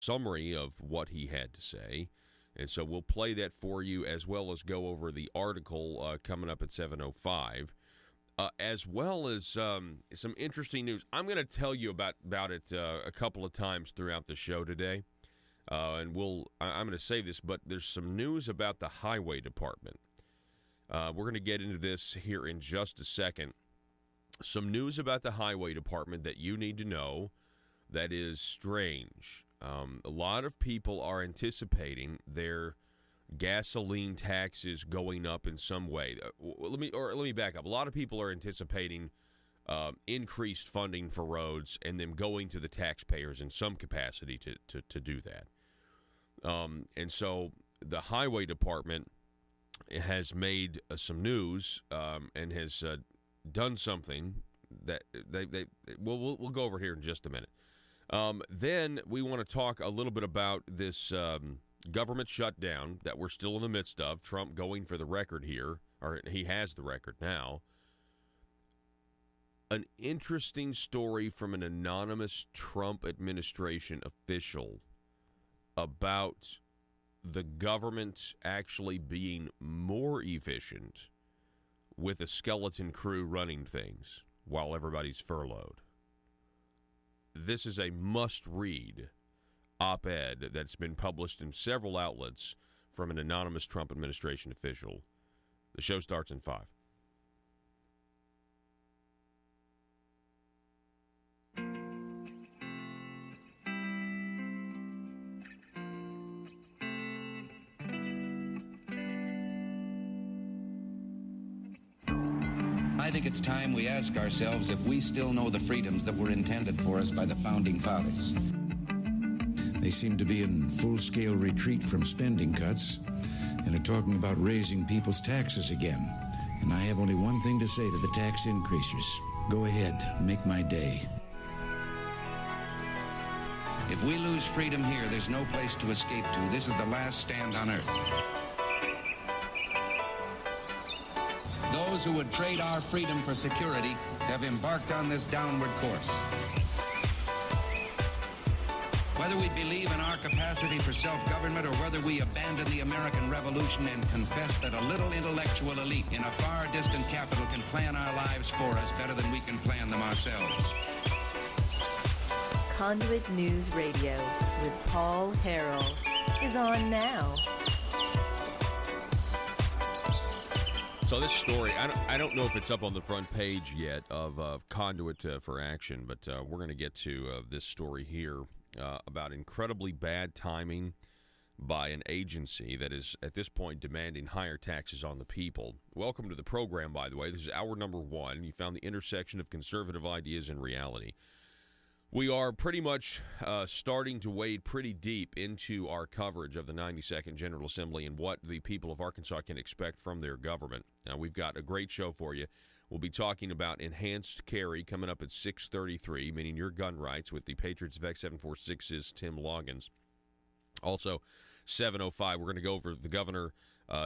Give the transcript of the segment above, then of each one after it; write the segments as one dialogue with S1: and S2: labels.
S1: summary of what he had to say. And so we'll play that for you, as well as go over the article coming up at 7:05, as well as some interesting news. I'm going to tell you about it a couple of times throughout the show today, and I'm going to save this, but there's some news about the Highway Department. We're going to get into this here in just a second. Some news about the Highway Department that you need to know that is strange. A lot of people are anticipating their gasoline taxes going up in some way. Let me back up. A lot of people are anticipating increased funding for roads and them going to the taxpayers in some capacity to do that. And so the Highway Department has made some news and has done something that we'll go over here in just a minute. Then we want to talk a little bit about this government shutdown that we're still in the midst of. Trump going for the record here, or he has the record now. An interesting story from an anonymous Trump administration official about the government actually being more efficient with a skeleton crew running things while everybody's furloughed. This is a must-read op-ed that's been published in several outlets from an anonymous Trump administration official. The show starts in 5.
S2: I think it's time we ask ourselves if we still know the freedoms that were intended for us by the Founding Fathers.
S3: They seem to be in full-scale retreat from spending cuts and are talking about raising people's taxes again. And I have only one thing to say to the tax increasers. Go ahead, make my day.
S2: If we lose freedom here, there's no place to escape to. This is the last stand on earth. Those who would trade our freedom for security have embarked on this downward course. Whether we believe in our capacity for self-government or whether we abandon the American Revolution and confess that a little intellectual elite in a far distant capital can plan our lives for us better than we can plan them ourselves.
S4: Conduit News Radio with Paul Harrell is on now.
S1: So this story, I don't know if it's up on the front page yet of Conduit for Action, but we're going to get to this story here about incredibly bad timing by an agency that is at this point demanding higher taxes on the people. Welcome to the program, by the way. This is hour number 1. You found the intersection of conservative ideas and reality. We are pretty much starting to wade pretty deep into our coverage of the 92nd General Assembly and what the people of Arkansas can expect from their government. Now, we've got a great show for you. We'll be talking about enhanced carry coming up at 6:33, meaning your gun rights, with the Patriots of X746's Tim Loggins. Also, 7:05, we're going to go over the governor.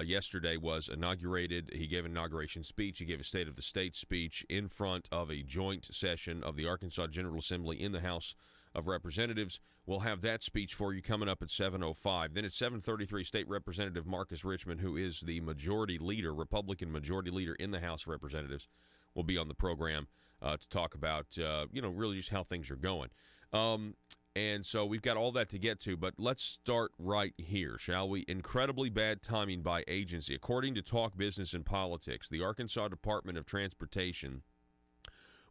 S1: Yesterday was inaugurated. He gave an inauguration speech. He gave a State of the State speech in front of a joint session of the Arkansas General Assembly in the House of Representatives. We'll have that speech for you coming up at 7:05. Then at 7:33, State Representative Marcus Richmond, who is the majority leader, Republican majority leader in the House of Representatives, will be on the program to talk about, really just how things are going. And so we've got all that to get to, but let's start right here, shall we? Incredibly bad timing by agency. According to Talk Business and Politics, the Arkansas Department of Transportation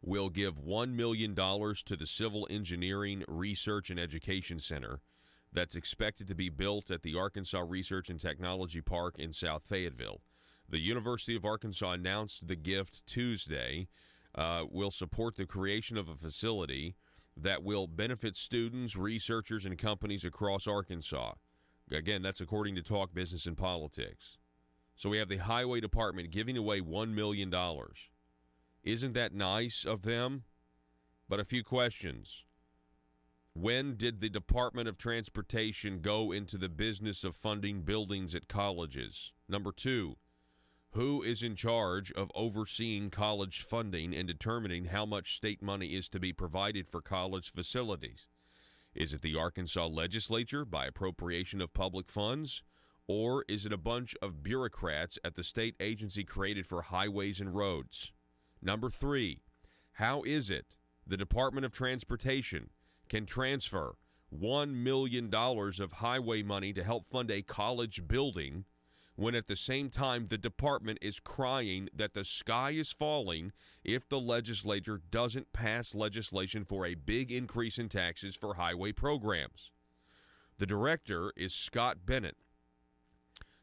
S1: will give $1 million to the Civil Engineering Research and Education Center that's expected to be built at the Arkansas Research and Technology Park in South Fayetteville. The University of Arkansas announced the gift Tuesday will support the creation of a facility that will benefit students, researchers, and companies across Arkansas. Again, that's according to Talk Business and Politics. So we have the Highway Department giving away $1 million. Isn't that nice of them? But a few questions. When did the Department of Transportation go into the business of funding buildings at colleges? Number 2, who is in charge of overseeing college funding and determining how much state money is to be provided for college facilities? Is it the Arkansas legislature by appropriation of public funds? Or is it a bunch of bureaucrats at the state agency created for highways and roads? Number 3, how is it the Department of Transportation can transfer $1 million of highway money to help fund a college building when at the same time the department is crying that the sky is falling if the legislature doesn't pass legislation for a big increase in taxes for highway programs? The director is Scott Bennett.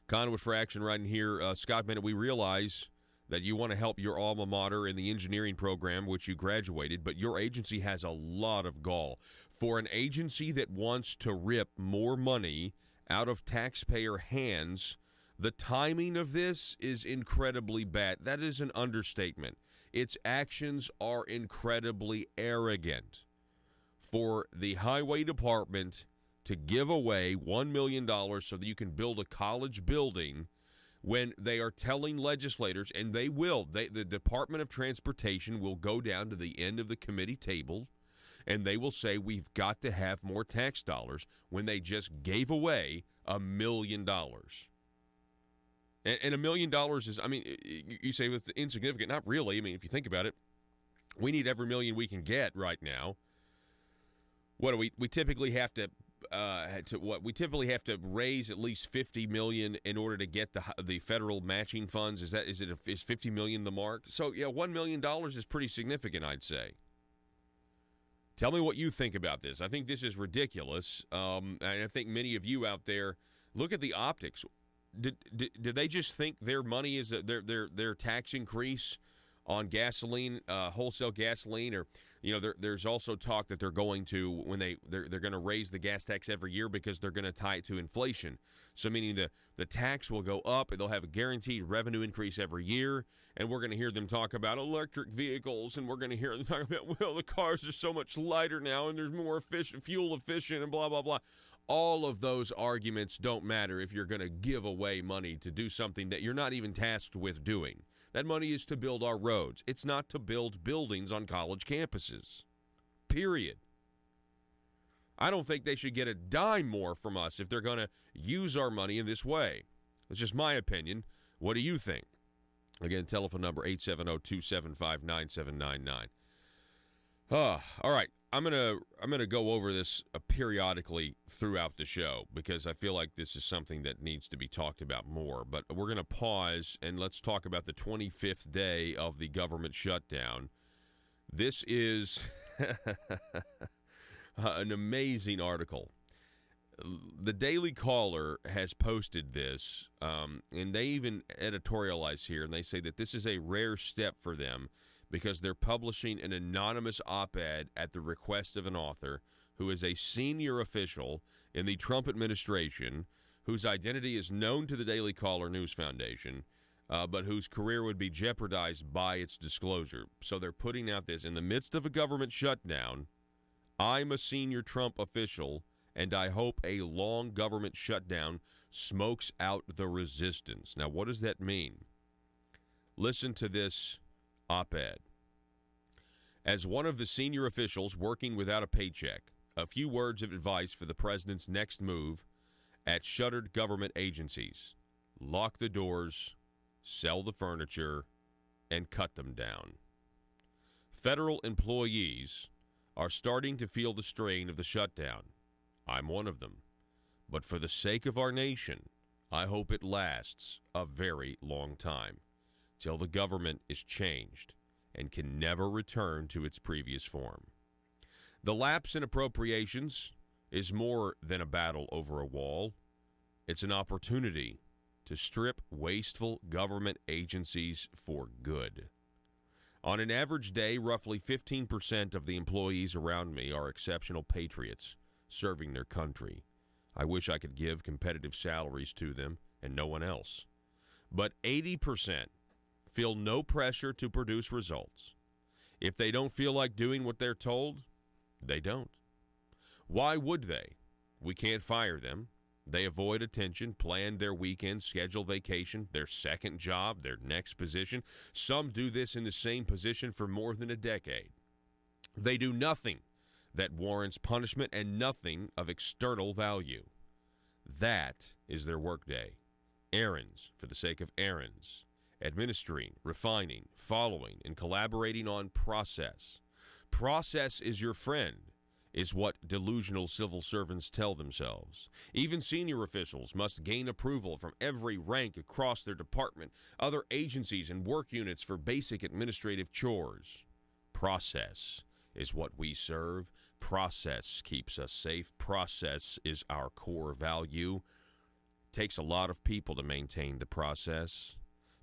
S1: Conduit for Action right in here. Scott Bennett, we realize that you want to help your alma mater in the engineering program, which you graduated, but your agency has a lot of gall. For an agency that wants to rip more money out of taxpayer hands, the timing of this is incredibly bad. That is an understatement. Its actions are incredibly arrogant. For the highway department to give away $1 million so that you can build a college building when they are telling legislators, and they will, the Department of Transportation will go down to the end of the committee table, and they will say we've got to have more tax dollars when they just gave away $1 million. And $1 million is, I mean, you say it's insignificant. Not really. I mean, if you think about it, we need every million we can get right now. What do we typically have to we typically have to raise at least $50 million in order to get the federal matching funds. Is $50 million the mark? So yeah, $1 million is pretty significant, I'd say. Tell me what you think about this. I think this is ridiculous, and I think many of you out there look at the optics. Did they just think their money is their tax increase on gasoline, wholesale gasoline, or there's also talk that they're going to they're going to raise the gas tax every year because they're going to tie it to inflation. So meaning the tax will go up and they'll have a guaranteed revenue increase every year. And we're going to hear them talk about electric vehicles, and we're going to hear them talk about, well, the cars are so much lighter now and there's more fuel efficient and blah, blah, blah. All of those arguments don't matter if you're going to give away money to do something that you're not even tasked with doing. That money is to build our roads. It's not to build buildings on college campuses. Period. I don't think they should get a dime more from us if they're going to use our money in this way. That's just my opinion. What do you think? Again, telephone number 870-275-9799. All right. I'm gonna go over this periodically throughout the show because I feel like this is something that needs to be talked about more. But we're going to pause and let's talk about the 25th day of the government shutdown. This is an amazing article. The Daily Caller has posted this, and they even editorialize here, and they say that this is a rare step for them because they're publishing an anonymous op-ed at the request of an author who is a senior official in the Trump administration, whose identity is known to the Daily Caller News Foundation, but whose career would be jeopardized by its disclosure. So they're putting out this. In the midst of a government shutdown, I'm a senior Trump official, and I hope a long government shutdown smokes out the resistance. Now, what does that mean? Listen to this op-ed. As one of the senior officials working without a paycheck, a few words of advice for the president's next move at shuttered government agencies. Lock the doors, sell the furniture, and cut them down. Federal employees are starting to feel the strain of the shutdown. I'm one of them. But for the sake of our nation, I hope it lasts a very long time, till the government is changed and can never return to its previous form. The lapse in appropriations is more than a battle over a wall. It's an opportunity to strip wasteful government agencies for good. On an average day, roughly 15% of the employees around me are exceptional patriots serving their country. I wish I could give competitive salaries to them and no one else. But 80% feel no pressure to produce results. If they don't feel like doing what they're told, they don't. Why would they? We can't fire them. They avoid attention, plan their weekend, schedule vacation, their second job, their next position. Some do this in the same position for more than a decade. They do nothing that warrants punishment and nothing of external value. That is their workday. Errands for the sake of errands. Administering, refining, following, and collaborating on process. Process is your friend, is what delusional civil servants tell themselves. Even senior officials must gain approval from every rank across their department, other agencies and work units for basic administrative chores. Process is what we serve. Process keeps us safe. Process is our core value. Takes a lot of people to maintain the process.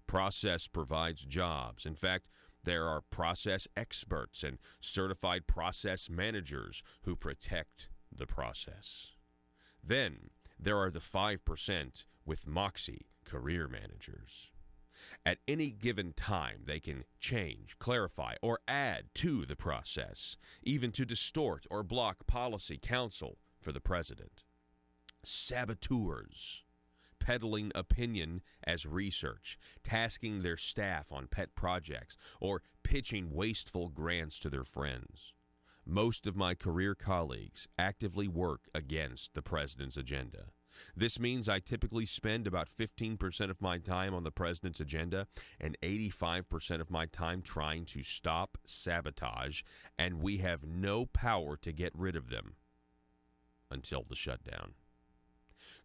S1: Process provides jobs. In fact, there are process experts and certified process managers who protect the process. Then there are the 5% with moxie career managers. At any given time, they can change, clarify, or add to the process, even to distort or block policy counsel for the president. Saboteurs, peddling opinion as research, tasking their staff on pet projects, or pitching wasteful grants to their friends. Most of my career colleagues actively work against the president's agenda. This means I typically spend about 15% of my time on the president's agenda and 85% of my time trying to stop sabotage, and we have no power to get rid of them until the shutdown.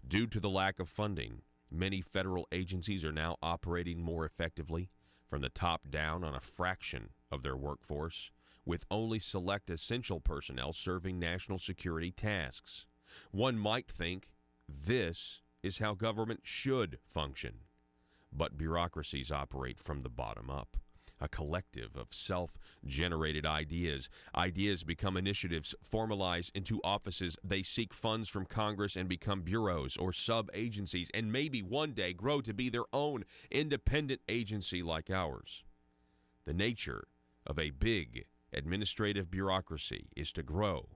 S1: Due to the lack of funding, many federal agencies are now operating more effectively from the top down on a fraction of their workforce, with only select essential personnel serving national security tasks. One might think this is how government should function, but bureaucracies operate from the bottom up. A collective of self-generated ideas. Ideas become initiatives, formalize into offices. They seek funds from Congress and become bureaus or sub-agencies, and maybe one day grow to be their own independent agency like ours. The nature of a big administrative bureaucracy is to grow,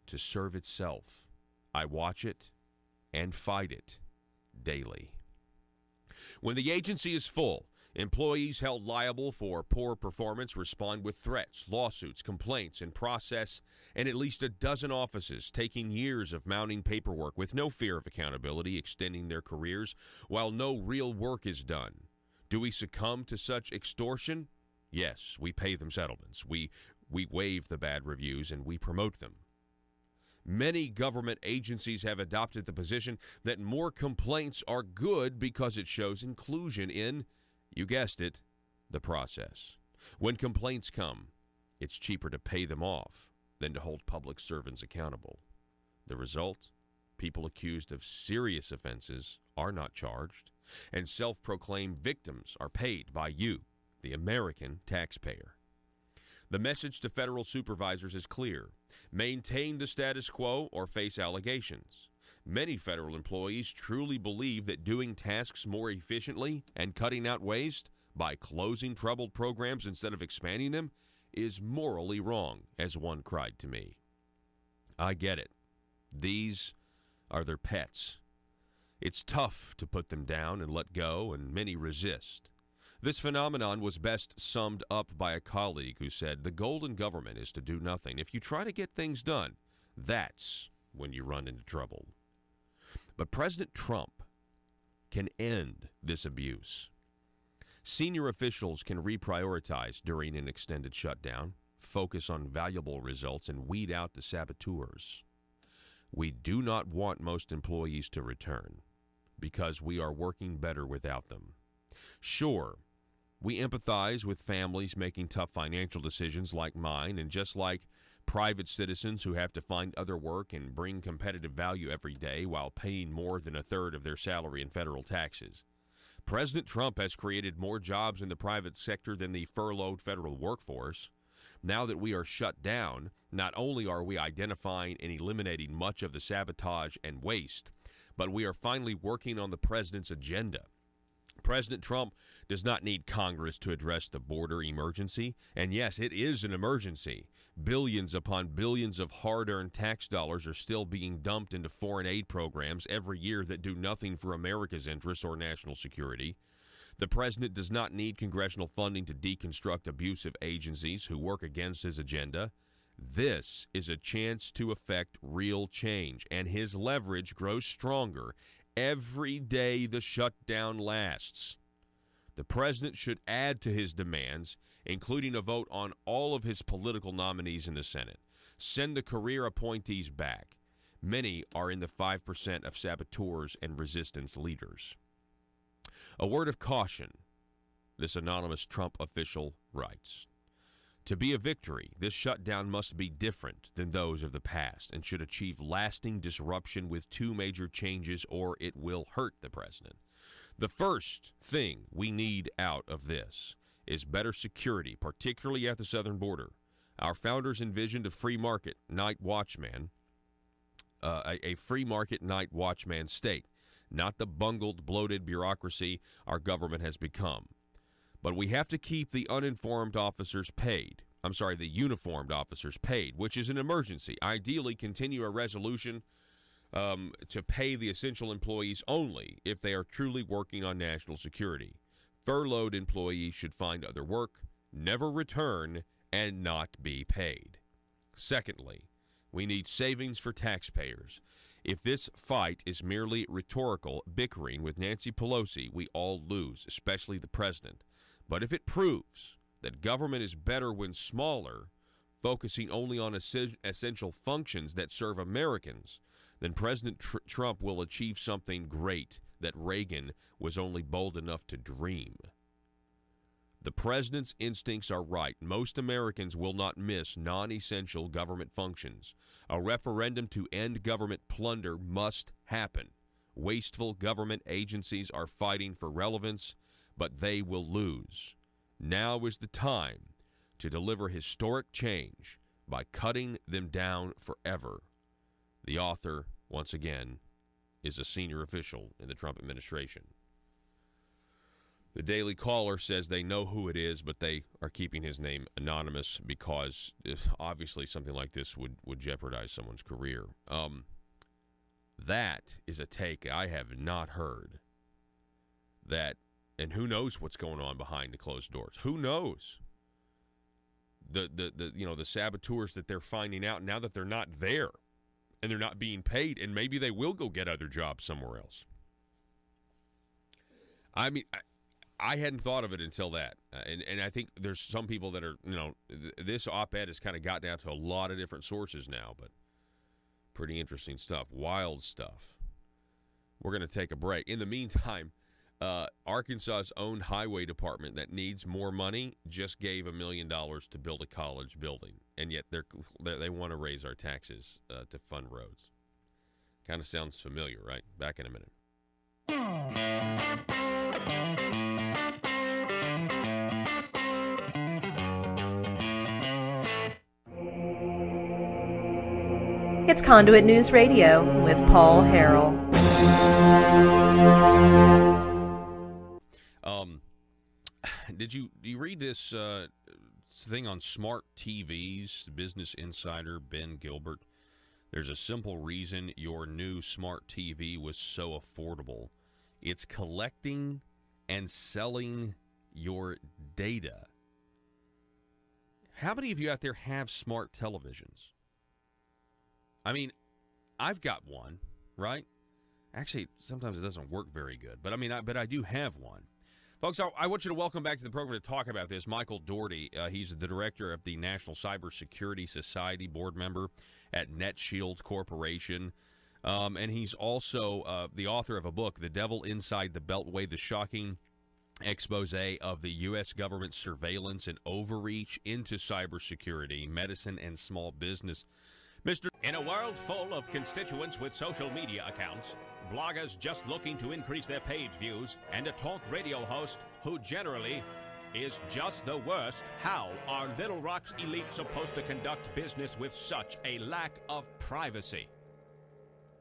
S1: to serve itself. I watch it and fight it daily. When the agency is full, employees held liable for poor performance respond with threats, lawsuits, complaints, and process, and at least a dozen offices taking years of mounting paperwork with no fear of accountability, extending their careers while no real work is done. Do we succumb to such extortion? Yes, we pay them settlements. We waive the bad reviews and we promote them. Many government agencies have adopted the position that more complaints are good because it shows inclusion in, you guessed it, the process. When complaints come, it's cheaper to pay them off than to hold public servants accountable. The result? People accused of serious offenses are not charged, and self-proclaimed victims are paid by you, the American taxpayer. The message to federal supervisors is clear. Maintain the status quo or face allegations. Many federal employees truly believe that doing tasks more efficiently and cutting out waste by closing troubled programs instead of expanding them is morally wrong, as one cried to me. I get it. These are their pets. It's tough to put them down and let go, and many resist. This phenomenon was best summed up by a colleague who said, the goal in government is to do nothing. If you try to get things done, that's when you run into trouble. But President Trump can end this abuse. Senior officials can reprioritize during an extended shutdown, focus on valuable results, and weed out the saboteurs. We do not want most employees to return because we are working better without them. Sure, we empathize with families making tough financial decisions like mine, and just like private citizens who have to find other work and bring competitive value every day while paying more than a third of their salary in federal taxes. President Trump has created more jobs in the private sector than the furloughed federal workforce. Now that we are shut down, not only are we identifying and eliminating much of the sabotage and waste, but we are finally working on the president's agenda. President Trump does not need Congress to address the border emergency. And yes, it is an emergency. Billions upon billions of hard-earned tax dollars are still being dumped into foreign aid programs every year that do nothing for America's interests or national security. The president does not need congressional funding to deconstruct abusive agencies who work against his agenda. This is a chance to effect real change, and his leverage grows stronger every day the shutdown lasts. The president should add to his demands, including a vote on all of his political nominees in the Senate. Send the career appointees back. Many are in the 5% of saboteurs and resistance leaders. A word of caution, this anonymous Trump official writes. To be a victory, this shutdown must be different than those of the past and should achieve lasting disruption with two major changes, or it will hurt the president. The first thing we need out of this is better security, particularly at the southern border. Our founders envisioned a free market night watchman, a free market night watchman state, not the bungled, bloated bureaucracy our government has become. But we have to keep the uniformed officers paid, which is an emergency. Ideally, continue a resolution to pay the essential employees only if they are truly working on national security. Furloughed employees should find other work, never return, and not be paid. Secondly, we need savings for taxpayers. If this fight is merely rhetorical bickering with Nancy Pelosi, we all lose, especially the president. But if it proves that government is better when smaller, focusing only on essential functions that serve Americans, then President Trump will achieve something great that Reagan was only bold enough to dream. The president's instincts are right. Most Americans will not miss non-essential government functions. A referendum to end government plunder must happen. Wasteful government agencies are fighting for relevance, but they will lose. Now is the time to deliver historic change by cutting them down forever. The author, once again, is a senior official in the Trump administration. The Daily Caller says they know who it is, but they are keeping his name anonymous because obviously something like this would jeopardize someone's career. That is a take I have not heard. That, and who knows what's going on behind the closed doors? Who knows? The saboteurs that they're finding out now that they're not there and they're not being paid, and maybe they will go get other jobs somewhere else. I mean, I hadn't thought of it until that. And I think there's some people that are, this op-ed has kind of got down to a lot of different sources now, but pretty interesting stuff, wild stuff. We're going to take a break. In the meantime, Arkansas's own highway department that needs more money just gave $1 million to build a college building, and yet they want to raise our taxes to fund roads. Kind of sounds familiar, right? Back in a minute.
S4: It's Conduit News Radio with Paul Harrell.
S1: Did you read this thing on smart TVs? Business Insider, Ben Gilbert. There's a simple reason your new smart TV was so affordable. It's collecting and selling your data. How many of you out there have smart televisions? I mean, I've got one, right? Actually, sometimes it doesn't work very good, but I do have one. Folks, I want you to welcome back to the program to talk about this Michael Doherty. He's the director of the National Cybersecurity Society, board member at NetShield Corporation. And he's also the author of a book, The Devil Inside the Beltway, the shocking expose of the U.S. government surveillance and overreach into cybersecurity, medicine, and small business.
S5: In a world full of constituents with social media accounts, bloggers just looking to increase their page views, and a talk radio host who generally is just the worst, how are Little Rock's elite supposed to conduct business with such a lack of privacy?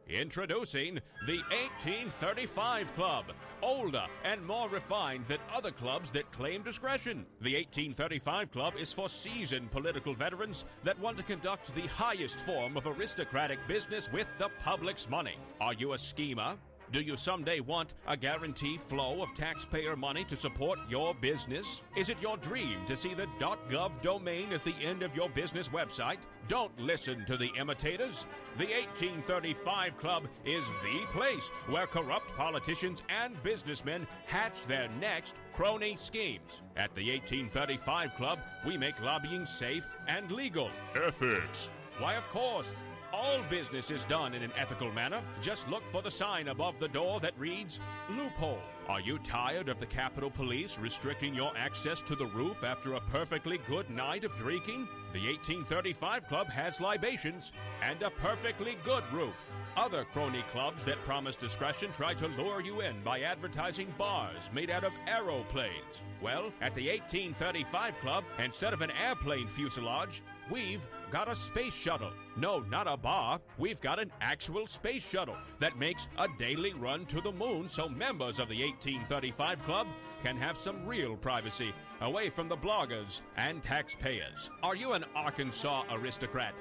S5: Introducing the 1835 Club, older and more refined than other clubs that claim discretion. The 1835 Club is for seasoned political veterans that want to conduct the highest form of aristocratic business with the public's money. Are you a schemer, Do you someday want a guaranteed flow of taxpayer money to support your business? Is it your dream to see the .gov domain at the end of your business website? Don't listen to the imitators. The 1835 Club is the place where corrupt politicians and businessmen hatch their next crony schemes. At the 1835 Club, we make lobbying safe and legal.
S6: Ethics.
S5: Why, of course. All business is done in an ethical manner. Just look for the sign above the door that reads, loophole. Are you tired of the Capitol Police restricting your access to the roof after a perfectly good night of drinking? The 1835 Club has libations and a perfectly good roof. Other crony clubs that promise discretion try to lure you in by advertising bars made out of aeroplanes. Well, at the 1835 Club, instead of an airplane fuselage, we've got a space shuttle. No, not a bar. We've got an actual space shuttle that makes a daily run to the moon so members of the 1835 Club can have some real privacy away from the bloggers and taxpayers. Are you an Arkansas aristocrat?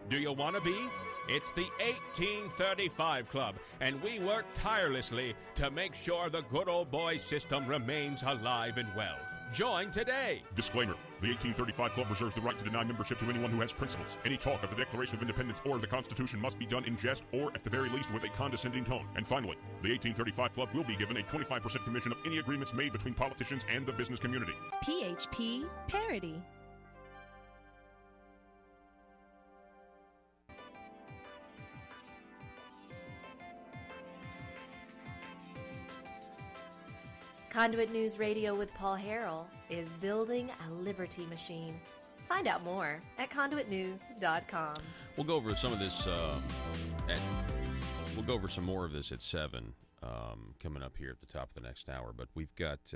S5: Do you want to be? It's the 1835 Club, and we work tirelessly to make sure the good old boy system remains alive and well. Join today.
S6: Disclaimer. The 1835 Club reserves the right to deny membership to anyone who has principles. Any talk of the Declaration of Independence or the Constitution must be done in jest or, at the very least, with a condescending tone. And finally, the 1835 Club will be given a 25% commission of any agreements made between politicians and the business community.
S4: PHP Parody. Conduit News Radio with Paul Harrell is building a liberty machine. Find out more at conduitnews.com.
S1: We'll go over some of this. We'll go over some more of this at 7 coming up here at the top of the next hour. But we've got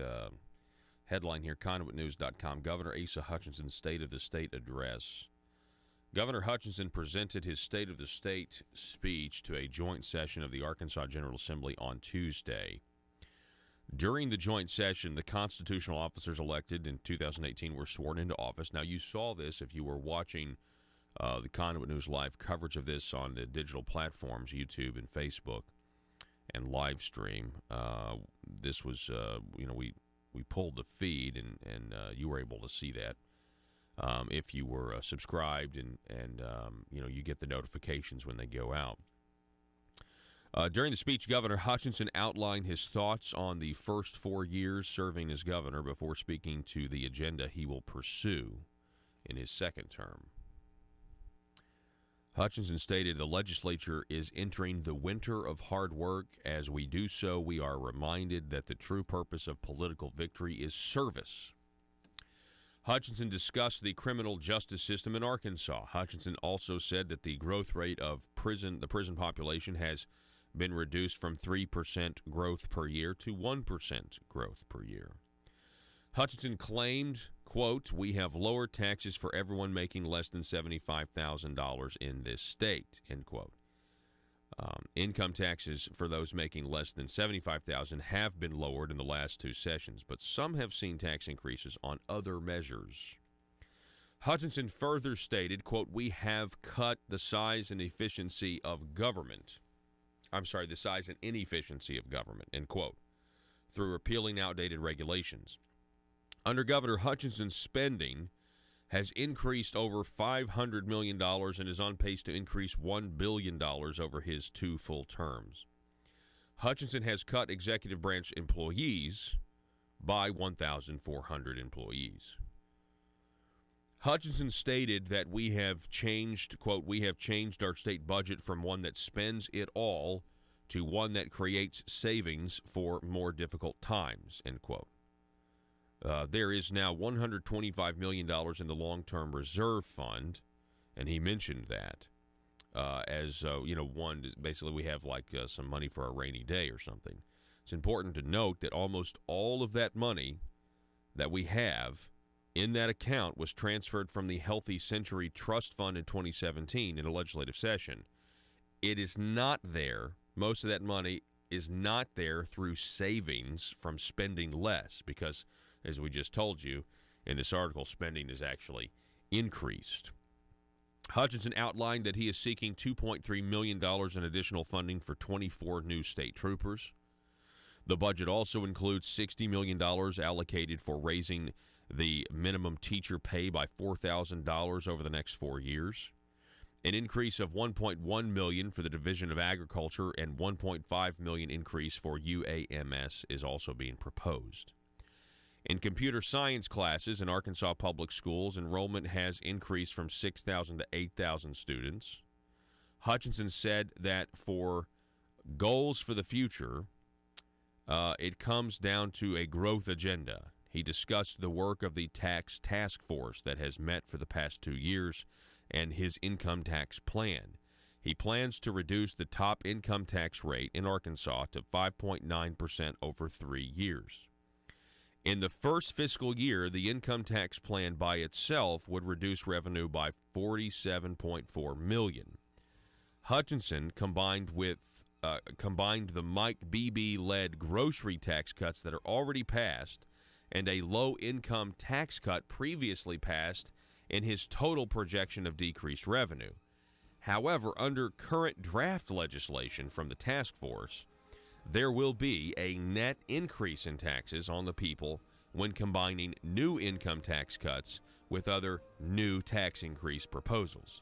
S1: headline here: conduitnews.com. Governor Asa Hutchinson's State of the State address. Governor Hutchinson presented his State of the State speech to a joint session of the Arkansas General Assembly on Tuesday. During the joint session, the constitutional officers elected in 2018 were sworn into office. Now, you saw this if you were watching the Conduit News live coverage of this on the digital platforms, YouTube and Facebook, and live stream. This was, we pulled the feed, and you were able to see that if you were subscribed, and you get the notifications when they go out. During the speech, Governor Hutchinson outlined his thoughts on the first 4 years serving as governor before speaking to the agenda he will pursue in his second term. Hutchinson stated the legislature is entering the winter of hard work. As we do so, we are reminded that the true purpose of political victory is service. Hutchinson discussed the criminal justice system in Arkansas. Hutchinson also said that the growth rate of the prison population has been reduced from 3% growth per year to 1% growth per year. Hutchinson claimed, quote, "We have lowered taxes for everyone making less than $75,000 in this state," end quote. Income taxes for those making less than $75,000 have been lowered in the last two sessions, but some have seen tax increases on other measures. Hutchinson further stated, quote, "We have cut the size and efficiency of government." The size and inefficiency of government, end quote, through repealing outdated regulations. Under Governor Hutchinson's spending has increased over $500 million and is on pace to increase $1 billion over his 2 full terms. Hutchinson has cut executive branch employees by 1,400 employees. Hutchinson stated that we have changed, quote, "We have changed our state budget from one that spends it all to one that creates savings for more difficult times," end quote. There is now $125 million in the long-term reserve fund, and he mentioned that basically we have some money for a rainy day or something. It's important to note that almost all of that money that we have in that account was transferred from the Healthy Century Trust Fund in 2017 in a legislative session. It is not there. Most of that money is not there through savings from spending less because, as we just told you in this article, spending is actually increased. Hutchinson outlined that he is seeking $2.3 million in additional funding for 24 new state troopers. The budget also includes $60 million allocated for raising the minimum teacher pay by $4,000 over the next 4 years. An increase of $1.1 million for the Division of Agriculture and $1.5 million increase for UAMS is also being proposed. In computer science classes in Arkansas public schools, enrollment has increased from 6,000 to 8,000 students. Hutchinson said that for goals for the future, it comes down to a growth agenda. He discussed the work of the tax task force that has met for the past 2 years and his income tax plan. He plans to reduce the top income tax rate in Arkansas to 5.9% over 3 years. In the first fiscal year, the income tax plan by itself would reduce revenue by $47.4 million. Hutchinson combined the Mike Beebe-led grocery tax cuts that are already passed and a low-income tax cut previously passed in his total projection of decreased revenue. However, under current draft legislation from the task force, there will be a net increase in taxes on the people when combining new income tax cuts with other new tax increase proposals.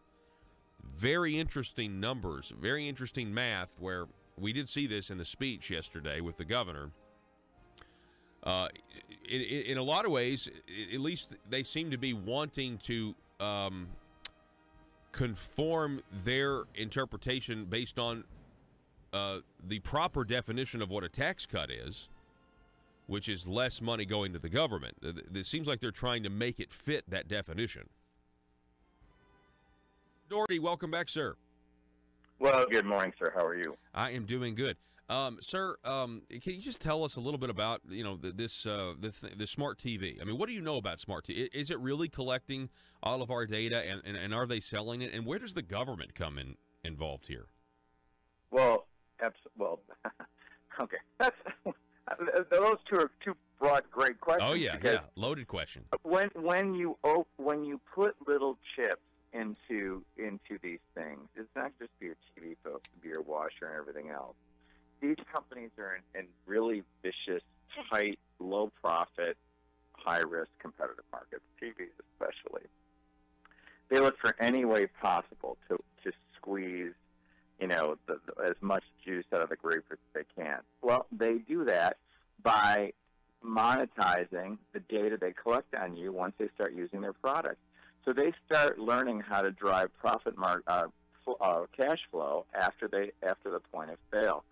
S1: Very interesting numbers, very interesting math, where we did see this in the speech yesterday with the governor. In a lot of ways, at least they seem to be wanting to conform their interpretation based on the proper definition of what a tax cut is, which is less money going to the government. It seems like they're trying to make it fit that definition. Doherty, welcome back, sir.
S7: Well, good morning, sir. How are you?
S1: I am doing good. Sir, can you just tell us a little bit about, this smart TV? I mean, what do you know about smart TV? Is it really collecting all of our data, and are they selling it? And where does the government come involved here?
S7: Well, okay. Those two are two broad, great questions.
S1: Oh yeah, loaded question.
S7: When you put little chips into these things, it's not just for your TV, folks, to be your washer and everything else. These companies are in really vicious, tight, low-profit, high-risk competitive markets, TVs especially. They look for any way possible to squeeze, as much juice out of the grapefruit as they can. Well, they do that by monetizing the data they collect on you once they start using their product. So they start learning how to drive cash flow after the point of sale.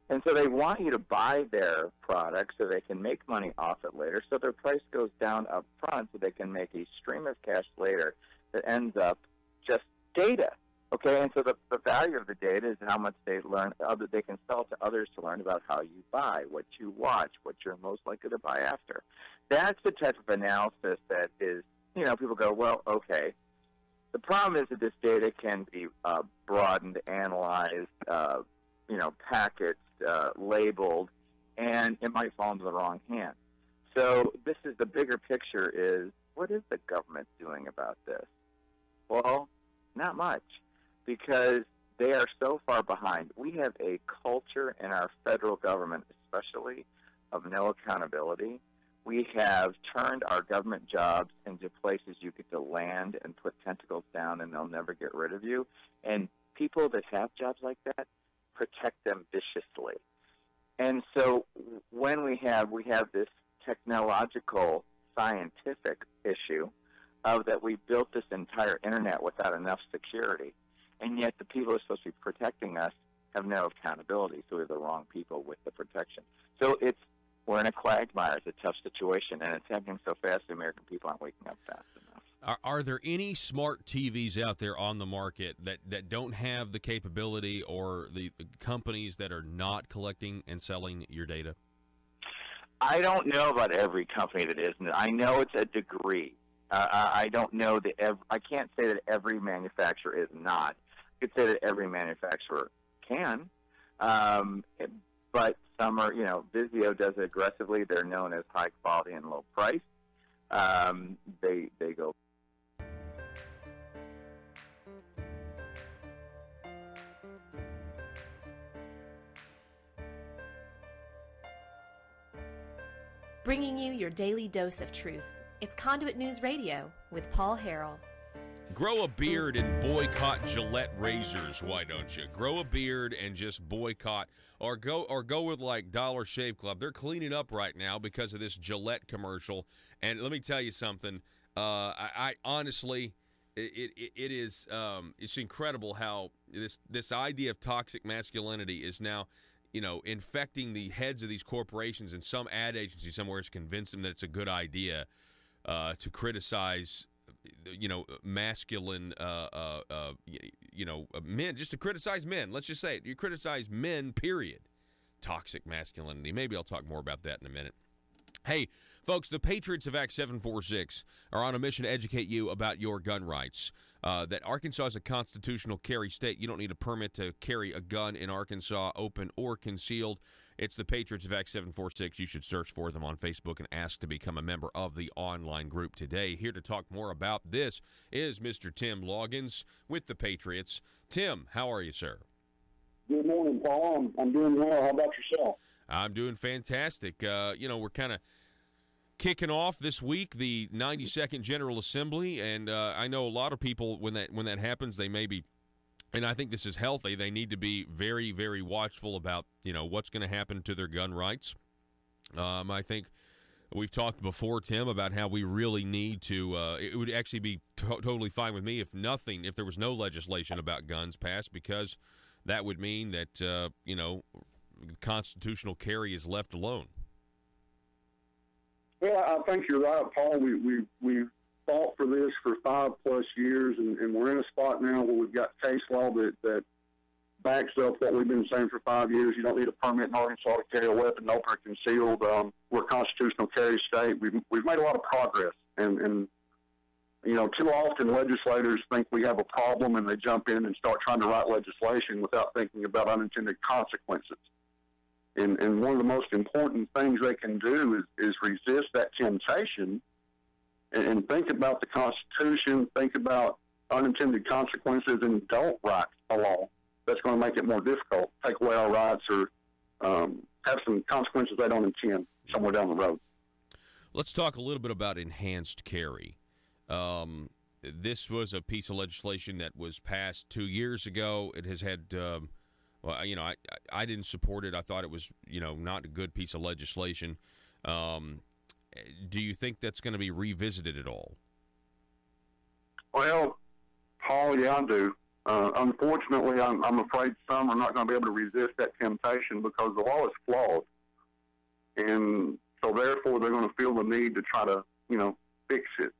S7: And so they want you to buy their product so they can make money off it later, so their price goes down up front so they can make a stream of cash later that ends up just data. Okay, and so the value of the data is how much they can sell to others to learn about how you buy, what you watch, what you're most likely to buy after. That's the type of analysis that is, people go, well, okay. The problem is that this data can be broadened, analyzed, packaged, labeled, and it might fall into the wrong hands. So this is the bigger picture is, what is the government doing about this? Well, not much, because they are so far behind. We have a culture in our federal government, especially, of no accountability. We have turned our government jobs into places you get to land and put tentacles down and they'll never get rid of you. And people that have jobs like that protect them viciously. And so when we have this technological, scientific issue of that we built this entire internet without enough security, and yet the people who are supposed to be protecting us have no accountability, so we have the wrong people with the protection. So we're in a quagmire. It's a tough situation, and it's happening so fast the American people aren't waking up fast enough.
S1: Are there any smart TVs out there on the market that don't have the capability or the companies that are not collecting and selling your data?
S7: I don't know about every company that isn't. I know it's a degree. I don't know that I can't say that every manufacturer is not. I could say that every manufacturer can, but some are. Vizio does it aggressively. They're known as high quality and low price. They go.
S4: bringing you your daily dose of truth. It's Conduit News Radio with Paul Harrell.
S1: Grow a beard and boycott Gillette razors. Why don't you? Grow a beard and just boycott, or go with like Dollar Shave Club. They're cleaning up right now because of this Gillette commercial. And let me tell you something. I honestly, it is it's incredible how this idea of toxic masculinity is now, infecting the heads of these corporations, and some ad agency somewhere has convinced them that it's a good idea to criticize, masculine, men, just to criticize men. Let's just say it. You criticize men, period. Toxic masculinity. Maybe I'll talk more about that in a minute. Hey, folks, the Patriots of Act 746 are on a mission to educate you about your gun rights. That Arkansas is a constitutional carry state. You don't need a permit to carry a gun in Arkansas, open or concealed. It's the Patriots of Act 746. You should search for them on Facebook and ask to become a member of the online group today. Here to talk more about this is Mr. Tim Loggins with the Patriots. Tim, how are you, sir?
S8: Good morning, Paul. I'm doing well. How about yourself?
S1: I'm doing fantastic. We're kind of kicking off this week the 92nd General Assembly, and I know a lot of people, when that happens, they may be, and I think this is healthy, they need to be very, very watchful about, what's going to happen to their gun rights. I think we've talked before, Tim, about how we really need to, it would actually be totally fine with me if there was no legislation about guns passed, because that would mean that, constitutional carry is left alone.
S8: Well, I think you're right, Paul. We fought for this for 5+ years, and we're in a spot now where we've got case law that backs up what we've been saying for 5 years. You don't need a permit in Arkansas to carry a weapon, open or concealed. We're a constitutional carry state. We've made a lot of progress, and too often legislators think we have a problem, and they jump in and start trying to write legislation without thinking about unintended consequences. And one of the most important things they can do is resist that temptation and think about the Constitution, think about unintended consequences, and don't write a law that's going to make it more difficult, take away our rights, or have some consequences they don't intend somewhere down the road.
S1: Let's talk a little bit about enhanced carry. This was a piece of legislation that was passed 2 years ago. It has had... I didn't support it. I thought it was, not a good piece of legislation. Do you think that's going to be revisited at all?
S8: Well, Paul, yeah, I do. Unfortunately, I'm afraid some are not going to be able to resist that temptation because the law is flawed. And so, therefore, they're going to feel the need to try to, fix it.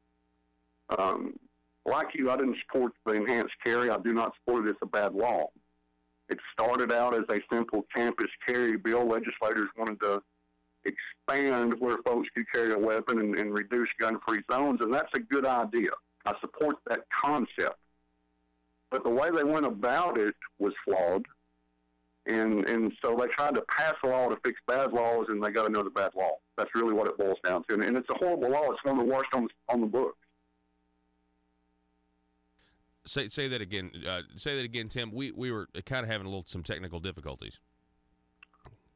S8: Like you, I didn't support the enhanced carry. I do not support it as a bad law. It started out as a simple campus carry bill. Legislators wanted to expand where folks could carry a weapon and reduce gun-free zones, and that's a good idea. I support that concept. But the way they went about it was flawed, and so they tried to pass a law to fix bad laws, and they got another bad law. That's really what it boils down to, and it's a horrible law. It's one of the worst on the books.
S1: Say that again. Say that again, Tim. We were kind of having some technical difficulties.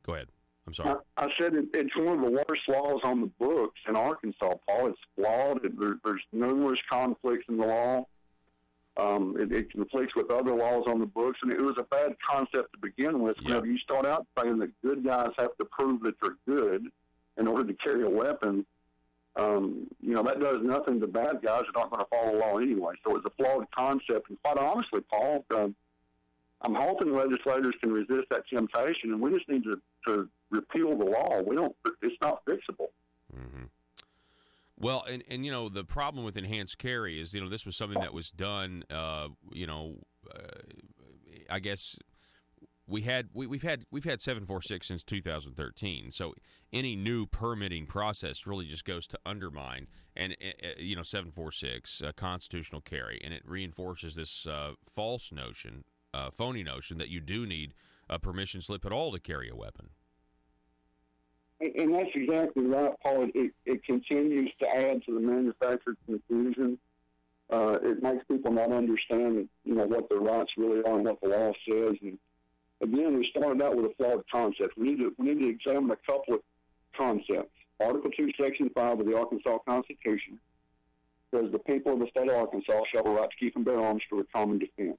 S1: Go ahead. I'm sorry.
S8: I said it's one of the worst laws on the books in Arkansas, Paul. It's flawed. There's numerous conflicts in the law. It conflicts with other laws on the books, and it was a bad concept to begin with.
S1: Yep.
S8: Whenever you start out saying that good guys have to prove that they're good in order to carry a weapon, that does nothing to bad guys that aren't going to follow the law anyway. So it's a flawed concept. And quite honestly, Paul, I'm hoping legislators can resist that temptation, and we just need to repeal the law. It's not fixable.
S1: Mm-hmm. Well, and the problem with enhanced carry is, this was something that was done, I guess we've had 746 since 2013. So any new permitting process really just goes to undermine 746 constitutional carry, and it reinforces this false notion, phony notion that you do need a permission slip at all to carry a weapon.
S8: And that's exactly right, Paul. It continues to add to the manufactured confusion. It makes people not understand, what their rights really are and what the law says. And again, we started out with a flawed concept. We need to examine a couple of concepts. Article 2, Section 5 of the Arkansas Constitution says the people of the state of Arkansas shall have a right to keep and bear arms for the common defense.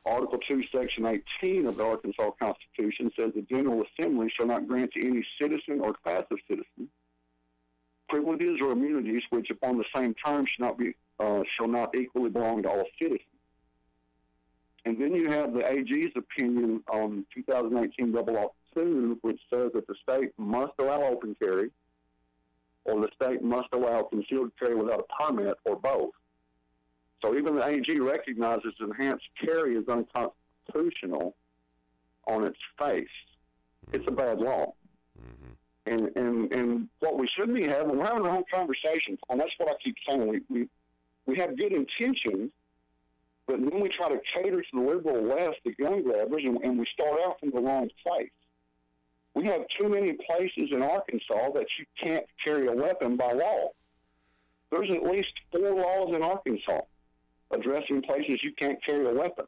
S8: Article 2, Section 18 of the Arkansas Constitution says the General Assembly shall not grant to any citizen or class of citizen privileges or immunities which upon the same terms shall not equally belong to all citizens. And then you have the AG's opinion on 2018 2, which says that the state must allow open carry or the state must allow concealed carry without a permit or both. So even the AG recognizes enhanced carry is unconstitutional on its face. It's a bad law. Mm-hmm. And what we should be having, we're having our own conversation, and that's what I keep saying. We have good intentions, but then we try to cater to the liberal left, the gun grabbers, and we start out from the wrong place. We have too many places in Arkansas that you can't carry a weapon by law. There's at least 4 laws in Arkansas addressing places you can't carry a weapon.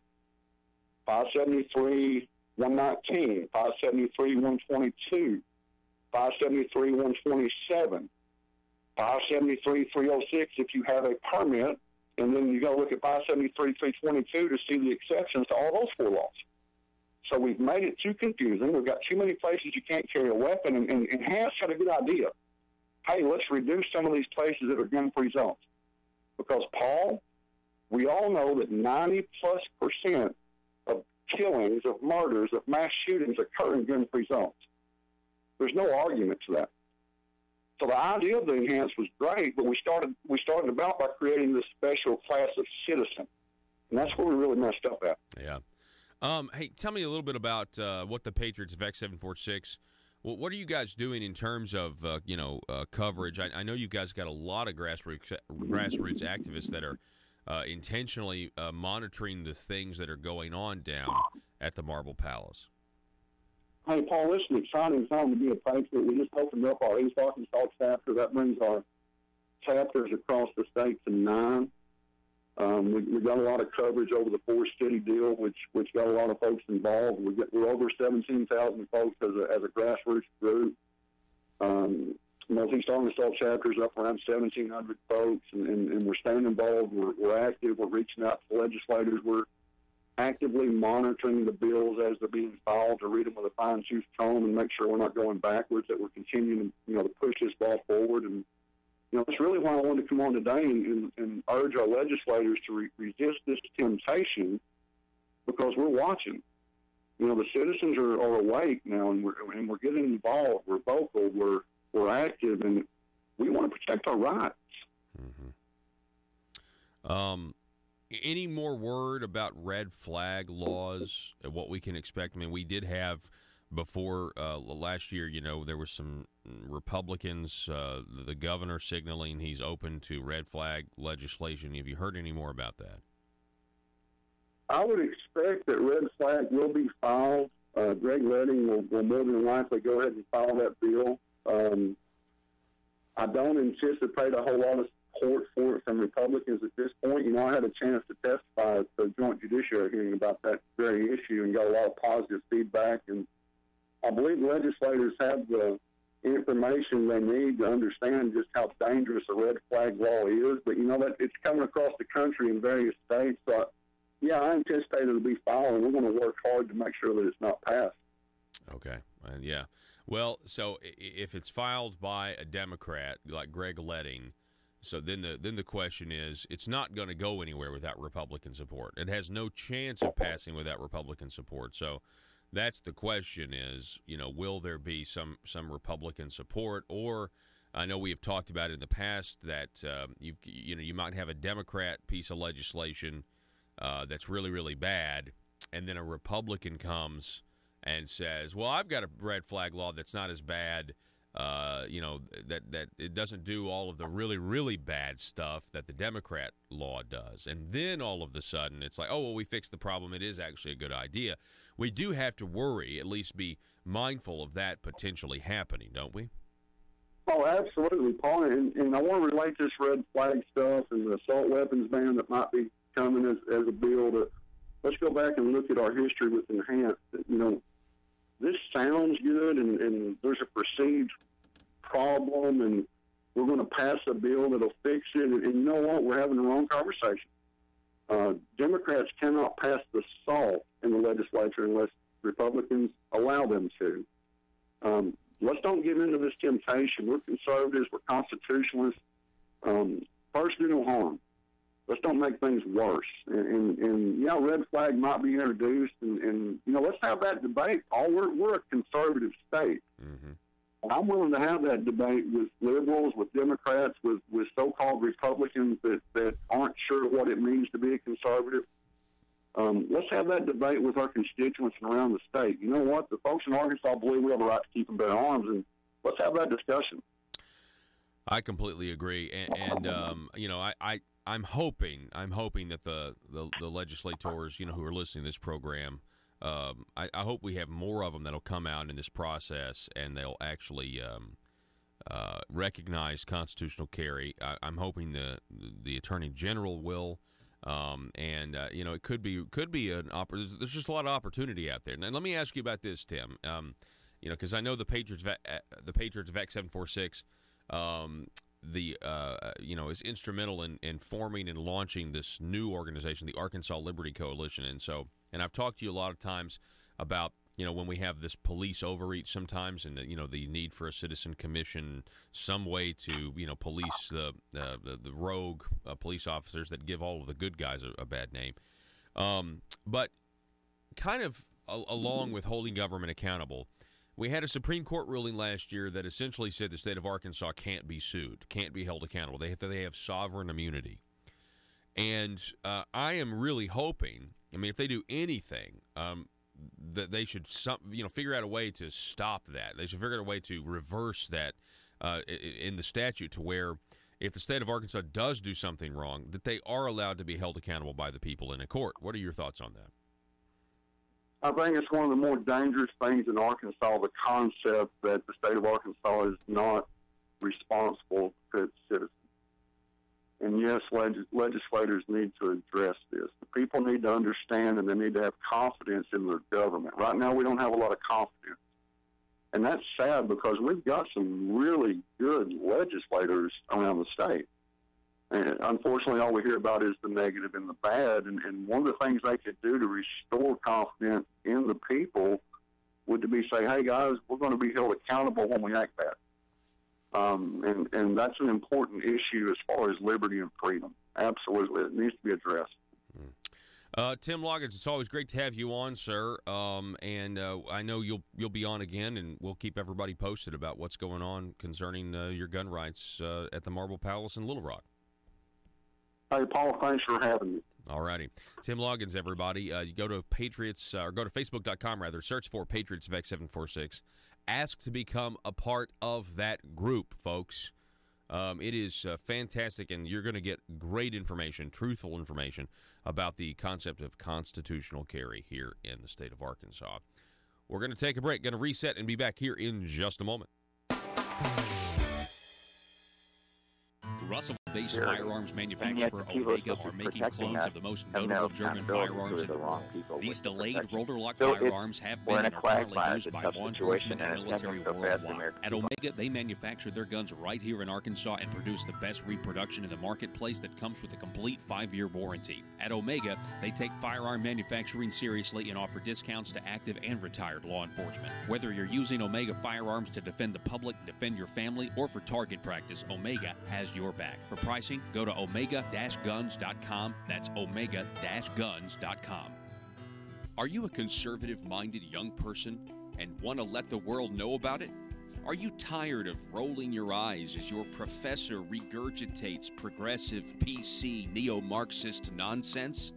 S8: 573, 119, 573, 122, 573, 127, 573, 306 if you have a permit, and then you got to look at 573, 322 to see the exceptions to all those 4 laws. So we've made it too confusing. We've got too many places you can't carry a weapon, and Hess had a good idea. Hey, let's reduce some of these places that are gun-free zones. Because, Paul, we all know that 90+% of killings, of murders, of mass shootings occur in gun-free zones. There's no argument to that. So the idea of the enhanced was great, but we started about by creating this special class of citizen. And that's where we really messed up at.
S1: Yeah. Hey, tell me a little bit about what the Patriots of X746, what are you guys doing in terms of, coverage? I know you guys got a lot of grassroots activists that are intentionally monitoring the things that are going on down at the Marble Palace.
S8: Hey, Paul, this is an exciting time to be a Patriot. We just opened up our East Arkansas chapter. That brings our chapters across the state to 9. We got a lot of coverage over the 4-city deal, which got a lot of folks involved. We're over 17,000 folks as a grassroots group. Northeast Arkansas chapters up around 1,700 folks, and we're staying involved. We're active. We're reaching out to legislators. We're actively monitoring the bills as they're being filed to read them with a fine-tooth comb and make sure we're not going backwards, that we're continuing to push this ball forward. And that's really why I wanted to come on today and urge our legislators to resist this temptation, because we're watching. The citizens are awake now, and we're getting involved. We're vocal. We're active, and we want to protect our rights.
S1: Mm-hmm. Any more word about red flag laws and what we can expect? I mean, we did have before last year, there was some Republicans, the governor signaling he's open to red flag legislation. Have you heard any more about that?
S8: I would expect that red flag will be filed. Greg Leding will more than likely go ahead and file that bill. I don't anticipate a whole lot of support for it from Republicans at this point. I had a chance to testify at the Joint Judiciary hearing about that very issue and got a lot of positive feedback. And I believe legislators have the information they need to understand just how dangerous a red flag law is. But, that it's coming across the country in various states. So, I anticipate it'll be filed, and we're going to work hard to make sure that it's not passed.
S1: Okay. Yeah. Well, so if it's filed by a Democrat like Greg Leding, so then the question is, it's not going to go anywhere without Republican support. It has no chance of passing without Republican support. So that's the question is, will there be some Republican support? Or I know we have talked about in the past that you might have a Democrat piece of legislation that's really, really bad, and then a Republican comes and says, well, I've got a red flag law that's not as bad, that it doesn't do all of the really, really bad stuff that the Democrat law does. And then all of a sudden it's like, oh, well, we fixed the problem. It is actually a good idea. We do have to worry, at least be mindful of that potentially happening, don't we?
S8: Oh, absolutely, Paul. And I want to relate this red flag stuff and the assault weapons ban that might be coming as a bill to, let's go back and look at our history with enhanced. This sounds good, and there's a perceived problem problem, and we're going to pass a bill that'll fix it. And you know what? We're having the wrong conversation. Democrats cannot pass the salt in the legislature unless Republicans allow them to. Let's don't get into this temptation. We're conservatives. We're constitutionalists. First, do no harm. Let's don't make things worse. And yeah, red flag might be introduced, and let's have that debate. We're a conservative state.
S1: Mm-hmm.
S8: And I'm willing to have that debate with liberals, with Democrats, with so-called Republicans that aren't sure what it means to be a conservative. Let's have that debate with our constituents around the state. You know what? The folks in Arkansas believe we have a right to keep and bear arms, and let's have that discussion. I
S1: completely agree, and I'm hoping that the legislators, who are listening to this program, I hope we have more of them that'll come out in this process, and they'll actually recognize constitutional carry. I'm hoping the Attorney General will. It could be an there's just a lot of opportunity out there. Now, let me ask you about this, Tim. Because I know the Patriots VAC 746, is instrumental in forming and launching this new organization, the Arkansas Liberty Coalition, and I've talked to you a lot of times about when we have this police overreach sometimes, and the need for a citizen commission, some way to police the rogue police officers that give all of the good guys a bad name, but kind of along with holding government accountable, we had a Supreme Court ruling last year that essentially said the state of Arkansas can't be sued, can't be held accountable. They have sovereign immunity, and I am really hoping. If they do anything. That they should figure out a way to stop that. They should figure out a way to reverse that in the statute, to where if the state of Arkansas does do something wrong, that they are allowed to be held accountable by the people in a court. What are your thoughts on that?
S8: I think it's one of the more dangerous things in Arkansas, the concept that the state of Arkansas is not responsible to its citizens. And yes, legislators need to address this. The people need to understand, and they need to have confidence in their government. Right now, we don't have a lot of confidence. And that's sad, because we've got some really good legislators around the state. And unfortunately, all we hear about is the negative and the bad. And one of the things they could do to restore confidence in the people would to be say, hey, guys, we're going to be held accountable when we act bad. And that's an important issue as far as liberty and freedom. Absolutely. It needs to be addressed.
S1: Tim Loggins, it's always great to have you on, sir. And I know you'll be on again, and we'll keep everybody posted about what's going on concerning your gun rights at the Marble Palace in Little Rock.
S8: Hey, Paul, thanks for having me.
S1: All righty. Tim Loggins, everybody. You go to Patriots, or go to Facebook.com, rather. Search for Patriots VAC 746. Ask to become a part of that group, folks. It is fantastic, and you're going to get great information, truthful information about the concept of constitutional carry here in the state of Arkansas. We're going to take a break, going to reset, and be back here in just a moment.
S5: Russell-based firearms manufacturer Omega are making clones of the most notable German firearms in the world. These delayed rotor-lock firearms have been and are currently used by law enforcement and military worldwide. At Omega, they manufacture their guns right here in Arkansas and produce the best reproduction in the marketplace that comes with a complete 5-year warranty. At Omega, they take firearm manufacturing seriously and offer discounts to active and retired law enforcement. Whether you're using Omega firearms to defend the public, defend your family, or for target practice, Omega has your back. For pricing, go to omega-guns.com. That's omega-guns.com. Are you a conservative-minded young person and want to let the world know about it? Are you tired of rolling your eyes as your professor regurgitates progressive, PC, neo-Marxist nonsense?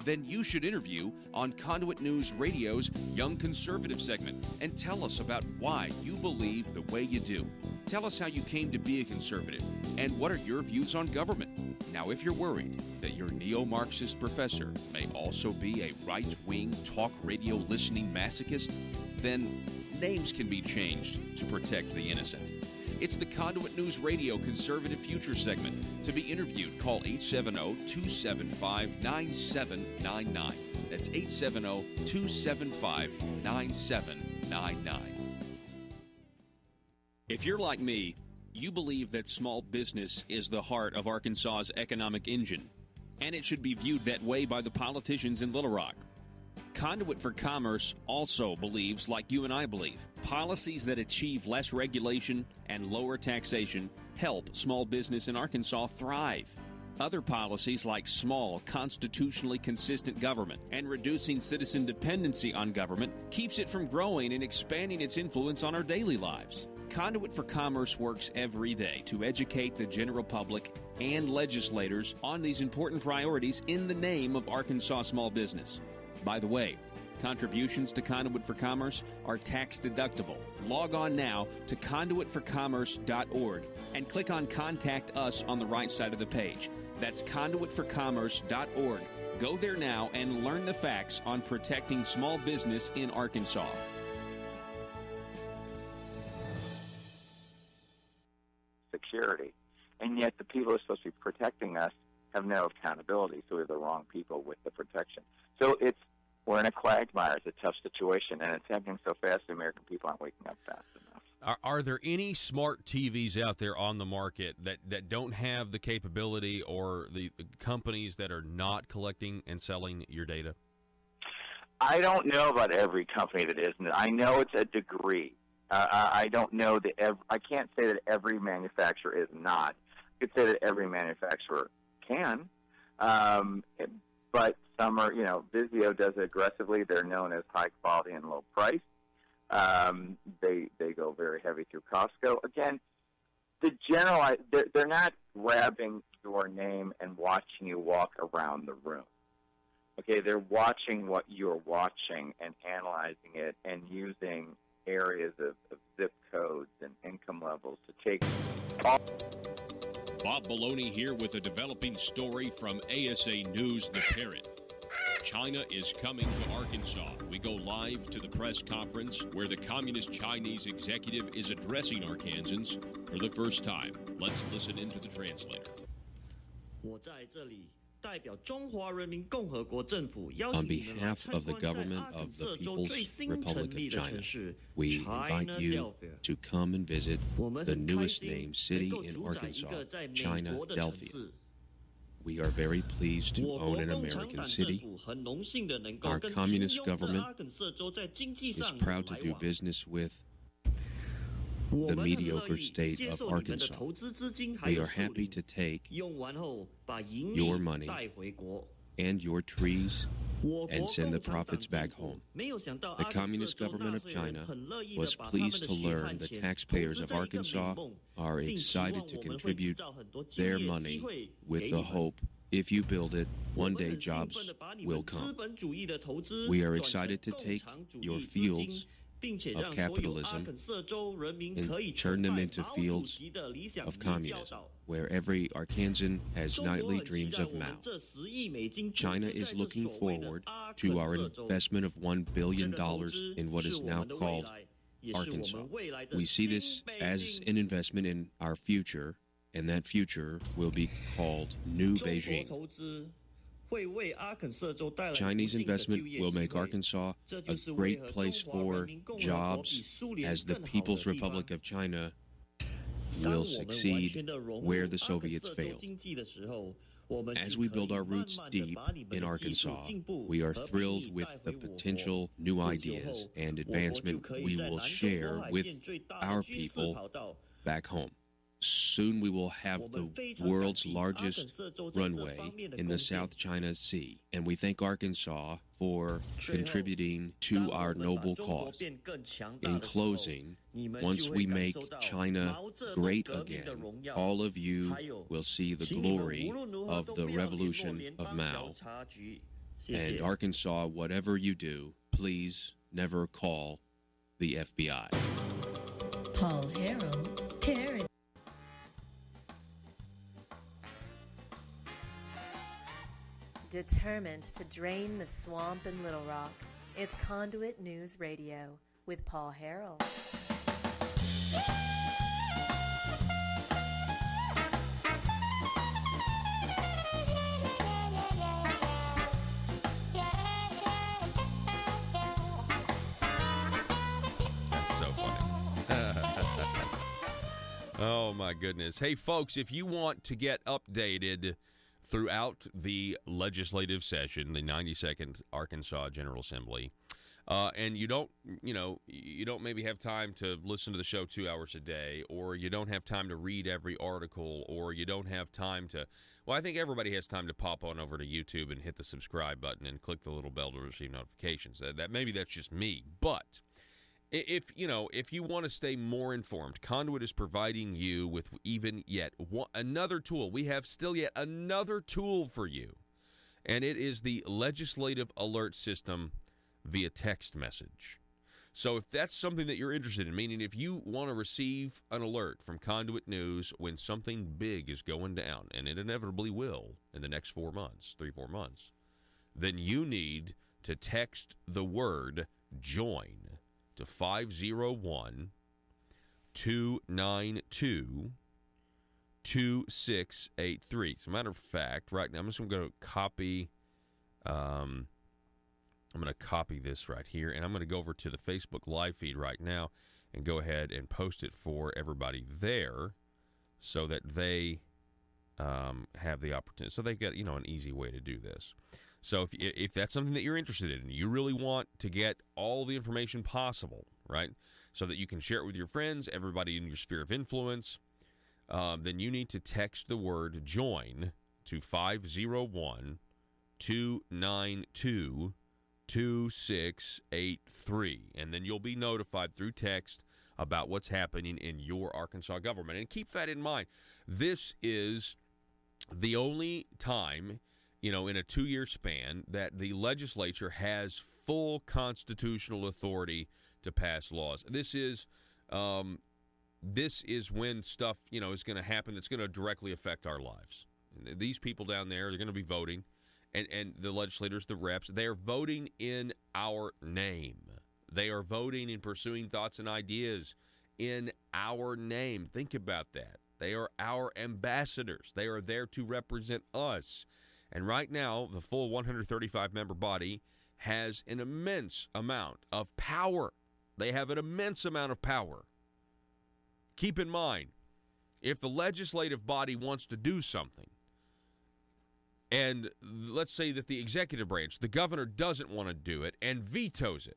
S5: Then you should interview on Conduit News Radio's Young Conservative segment and tell us about why you believe the way you do. Tell us how you came to be a conservative and what are your views on government. Now, if you're worried that your neo-Marxist professor may also be a right-wing talk radio listening masochist, then names can be changed to protect the innocent. It's the Conduit News Radio Conservative Future segment. To be interviewed, call 870-275-9799. That's 870-275-9799. If you're like me, You believe that small business is the heart of Arkansas's economic engine, and it should be viewed that way by the politicians in Little Rock. Conduit for Commerce also believes, like you and I believe, policies that achieve less regulation and lower taxation help small business in Arkansas thrive. Other policies like small, constitutionally consistent government and reducing citizen dependency on government keeps it from growing and expanding its influence on our daily lives. Conduit for Commerce works every day to educate the general public and legislators on these important priorities in the name of Arkansas small business. By the way, contributions to Conduit for Commerce are tax deductible. Log on now to conduitforcommerce.org and click on Contact Us on the right side of the page. That's conduitforcommerce.org. Go there now and learn the facts on protecting small business in Arkansas.
S7: Security. And yet the people who are supposed to be protecting us have no accountability, so we have the wrong people with the protection. So we're in a quagmire. It's a tough situation, and it's happening so fast the American people aren't waking up fast enough.
S1: Are there any smart TVs out there on the market that don't have the capability or the companies that are not collecting and selling your data?
S7: I don't know about every company that isn't. I know it's a degree. I don't know that I can't say that every manufacturer is not. I could say that every manufacturer can, but some are. Vizio does it aggressively. They're known as high quality and low price. They go very heavy through Costco. Again, they're not grabbing your name and watching you walk around the room. Okay, they're watching what you're watching and analyzing it and using areas of zip codes and income levels to take all.
S5: Bob Maloney here with a developing story from ASA News, The Parrot. China is coming to Arkansas. We go live to the press conference where the Communist Chinese executive is addressing Arkansans for the first time. Let's listen into the translator.
S9: On behalf of the government of the People's Republic of China, we invite you to come and visit the newest named city in Arkansas, China, Delphia. We are very pleased to own an American city. Our communist government is proud to do business with the mediocre state of Arkansas. We are happy to take your money and your trees and send the profits back home. The Communist government of China was pleased to learn the taxpayers of Arkansas are excited to contribute their money with the hope, if you build it, one day jobs will come. We are excited to take your fields of capitalism and turn them into fields of communism, where every Arkansan has nightly dreams of Mao. China is looking forward to our investment of $1 billion in what is now called Arkansas. We see this as an investment in our future, and that future will be called New Beijing. Chinese investment will make Arkansas a great place for jobs, as the People's Republic of China will succeed where the Soviets failed. As we build our roots deep in Arkansas, we are thrilled with the potential new ideas and advancement we will share with our people back home. Soon we will have the world's largest runway in the South China Sea, and we thank Arkansas for contributing to our noble cause. In closing, once we make China great again, all of you will see the glory of the revolution of Mao. And Arkansas, whatever you do, please never call the FBI.
S10: Paul Harrell, Parrot.
S4: Determined to drain the swamp in Little Rock, it's Conduit News Radio with Paul Harrell.
S1: That's so funny. Oh, my goodness. Hey, folks, if you want to get updated throughout the legislative session, the 92nd Arkansas General Assembly, and you don't maybe have time to listen to the show 2 hours a day, or you don't have time to read every article, or you don't have time to, well, I think everybody has time to pop on over to YouTube and hit the subscribe button and click the little bell to receive notifications. That maybe that's just me, but if you want to stay more informed, Conduit is providing you with even yet another tool. We have still yet another tool for you, and it is the Legislative Alert System via text message. So if that's something that you're interested in, meaning if you want to receive an alert from Conduit News when something big is going down, and it inevitably will in the next 4 months, 3-4 months, then you need to text the word JOIN to 501-292-2683. As a matter of fact, right now I'm just going to go copy. I'm going to copy this right here, and I'm going to go over to the Facebook live feed right now and go ahead and post it for everybody there so that they have the opportunity. So they've got, an easy way to do this. So if that's something that you're interested in, you really want to get all the information possible, right, so that you can share it with your friends, everybody in your sphere of influence, then you need to text the word JOIN to 501-292-2683, and then you'll be notified through text about what's happening in your Arkansas government. And keep that in mind. This is the only time, in a 2-year span, that the legislature has full constitutional authority to pass laws. This is when stuff, is going to happen that's going to directly affect our lives. These people down there, they're going to be voting, and the legislators, the reps, they are voting in our name. They are voting and pursuing thoughts and ideas in our name. Think about that. They are our ambassadors. They are there to represent us. And right now, the full 135-member body has an immense amount of power. They have an immense amount of power. Keep in mind, if the legislative body wants to do something, and let's say that the executive branch, the governor, doesn't want to do it and vetoes it,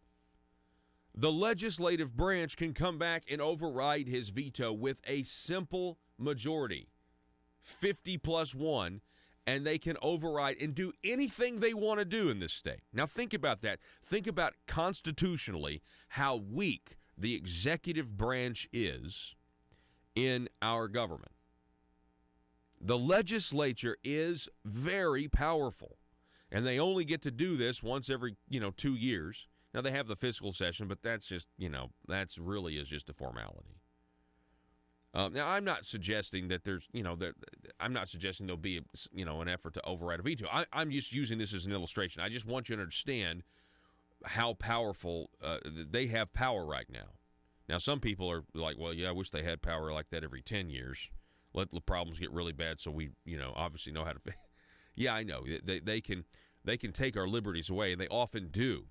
S1: the legislative branch can come back and override his veto with a simple majority, 50+1, and they can override and do anything they want to do in this state. Now, think about that. Think about constitutionally how weak the executive branch is in our government. The legislature is very powerful, and they only get to do this once every, 2 years. Now, they have the fiscal session, but that's just, that's really is just a formality. Now, I'm not suggesting that there's, I'm not suggesting there'll be, an effort to override a veto. I'm just using this as an illustration. I just want you to understand how powerful they have power right now. Now, some people are like, well, yeah, I wish they had power like that every 10 years. Let the problems get really bad so we, obviously know how to fix. Yeah, I know. They can take our liberties away, and they often do.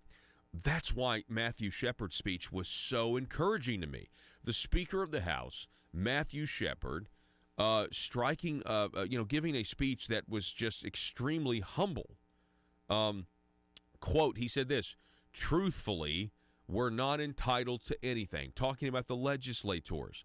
S1: That's why Matthew Shepard's speech was so encouraging to me. The Speaker of the House, Matthew Shepard, giving a speech that was just extremely humble. Quote, he said this, truthfully, we're not entitled to anything. Talking about the legislators.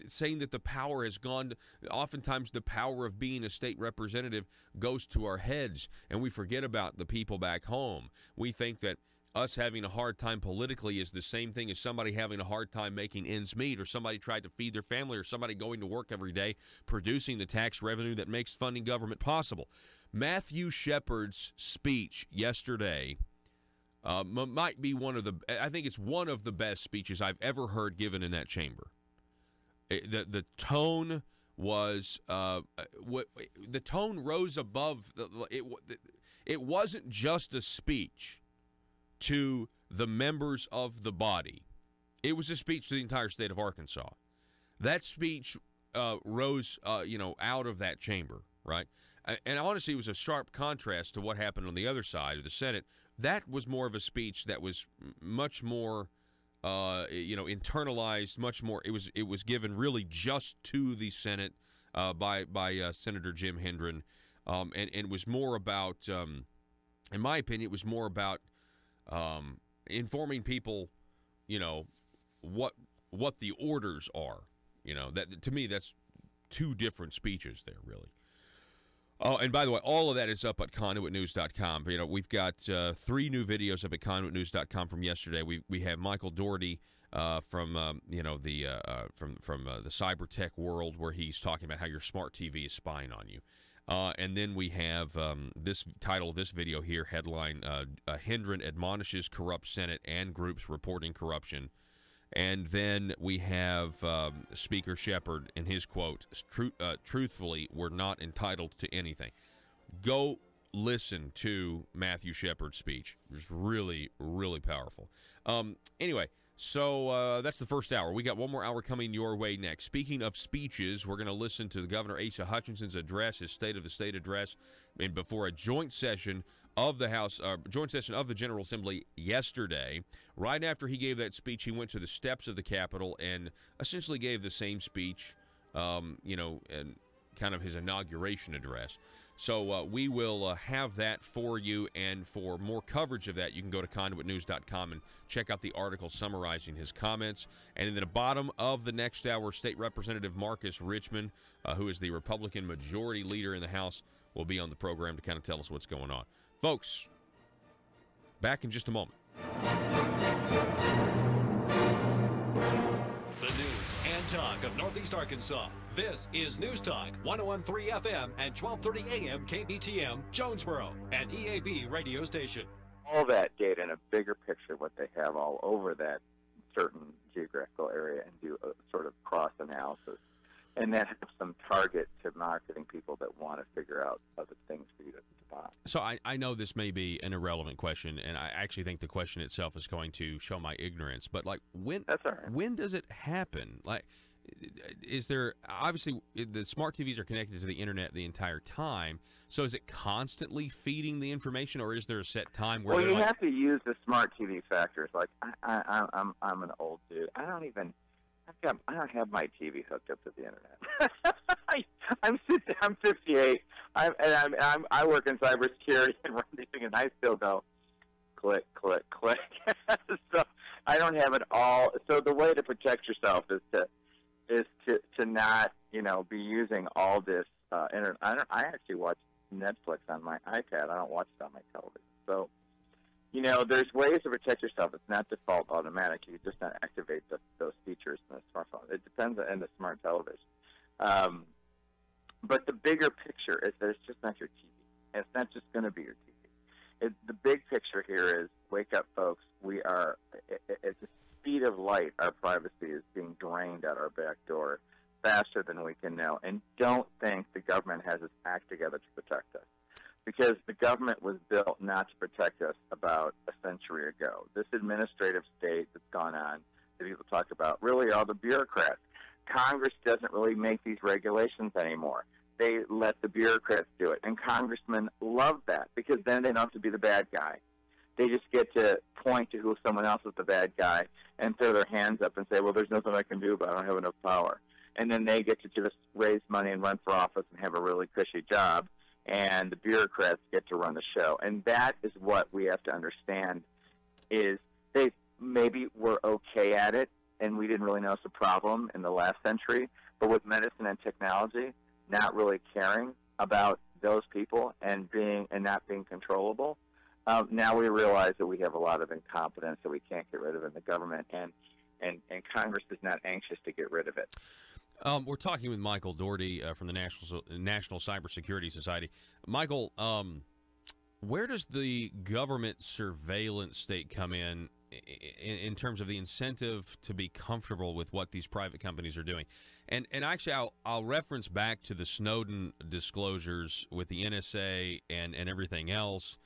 S1: Saying that the power has gone, oftentimes the power of being a state representative goes to our heads, and we forget about the people back home. We think that us having a hard time politically is the same thing as somebody having a hard time making ends meet, or somebody tried to feed their family, or somebody going to work every day producing the tax revenue that makes funding government possible. Matthew Shepard's speech yesterday might be I think it's one of the best speeches I've ever heard given in that chamber. The tone was the tone rose above it wasn't just a speech to the members of the body. It was a speech to the entire state of Arkansas. That speech rose out of that chamber, right? And honestly, it was a sharp contrast to what happened on the other side of the Senate. That was more of a speech that was much more internalized much more. It was given really just to the Senate by Senator Jim Hendren, and was more about, in my opinion, it was more about informing people, what the orders are. That to me, that's two different speeches there, really. Oh, and by the way, all of that is up at conduitnews.com. We've got 3 new videos up at conduitnews.com from yesterday. We have Michael Dougherty from the cyber tech world, where he's talking about how your smart TV is spying on you. And then we have this title of this video here, headline, Hendren admonishes corrupt Senate and groups reporting corruption. And then we have Speaker Shepard and his quote, truthfully, we're not entitled to anything. Go listen to Matthew Shepard's speech. It was really, really powerful. Anyway, so that's the first hour. We got one more hour coming your way next. Speaking of speeches, we're going to listen to the Governor Asa Hutchinson's address, his State of the State address, and before a joint session of the House, joint session of the General Assembly yesterday. Right after he gave that speech, he went to the steps of the Capitol and essentially gave the same speech, and kind of his inauguration address. So we will have that for you, and for more coverage of that, you can go to conduitnews.com and check out the article summarizing his comments. And in the bottom of the next hour, State Representative Marcus Richmond, who is the Republican majority leader in the House, will be on the program to kind of tell us what's going on. Folks, back in just a moment.
S11: The news and talk of Northeast Arkansas. This is News Talk, 101.3 FM and 12:30 AM KBTM, Jonesboro, an EAB radio station.
S7: All that data in a bigger picture, what they have all over that certain geographical area, and do a sort of cross-analysis. And then have some target to marketing people that want to figure out other things for you to buy.
S1: So I know this may be an irrelevant question, and I actually think the question itself is going to show my ignorance. But when does it happen? Is there obviously the smart TVs are connected to the internet the entire time? So is it constantly feeding the information, or is there a set time where?
S7: Well, you have to use the smart TV factors. I'm an old dude. I don't have my TV hooked up to the internet. I'm 58. I work in cybersecurity and run these things, and I still go click, click, click. So I don't have it all. So the way to protect yourself is to not be using all this internet. I actually watch Netflix on my iPad. I don't watch it on my television. So. There's ways to protect yourself. It's not default automatic. You just not activate those features in the smartphone. It depends on the smart television. But the bigger picture is that it's just not your TV. It's not just going to be your TV. The big picture here is, wake up, folks. We are, at the speed of light, our privacy is being drained out our back door faster than we can know. And don't think the government has its act together to protect us. Because the government was built not to protect us about a century ago. This administrative state that's gone on that people talk about really are the bureaucrats. Congress doesn't really make these regulations anymore. They let the bureaucrats do it. And congressmen love that, because then they don't have to be the bad guy. They just get to point to who someone else is the bad guy and throw their hands up and say, well, there's nothing I can do, but I don't have enough power. And then they get to just raise money and run for office and have a really cushy job. And the bureaucrats get to run the show. And that is what we have to understand, is they maybe were okay at it, and we didn't really know it's a problem in the last century. But with medicine and technology, not really caring about those people and not being controllable, now we realize that we have a lot of incompetence that we can't get rid of in the government, and Congress is not anxious to get rid of it.
S1: We're talking with Michael Dougherty from the National Cybersecurity Society. Michael, where does the government surveillance state come in terms of the incentive to be comfortable with what these private companies are doing? And actually, I'll reference back to the Snowden disclosures with the NSA and everything else.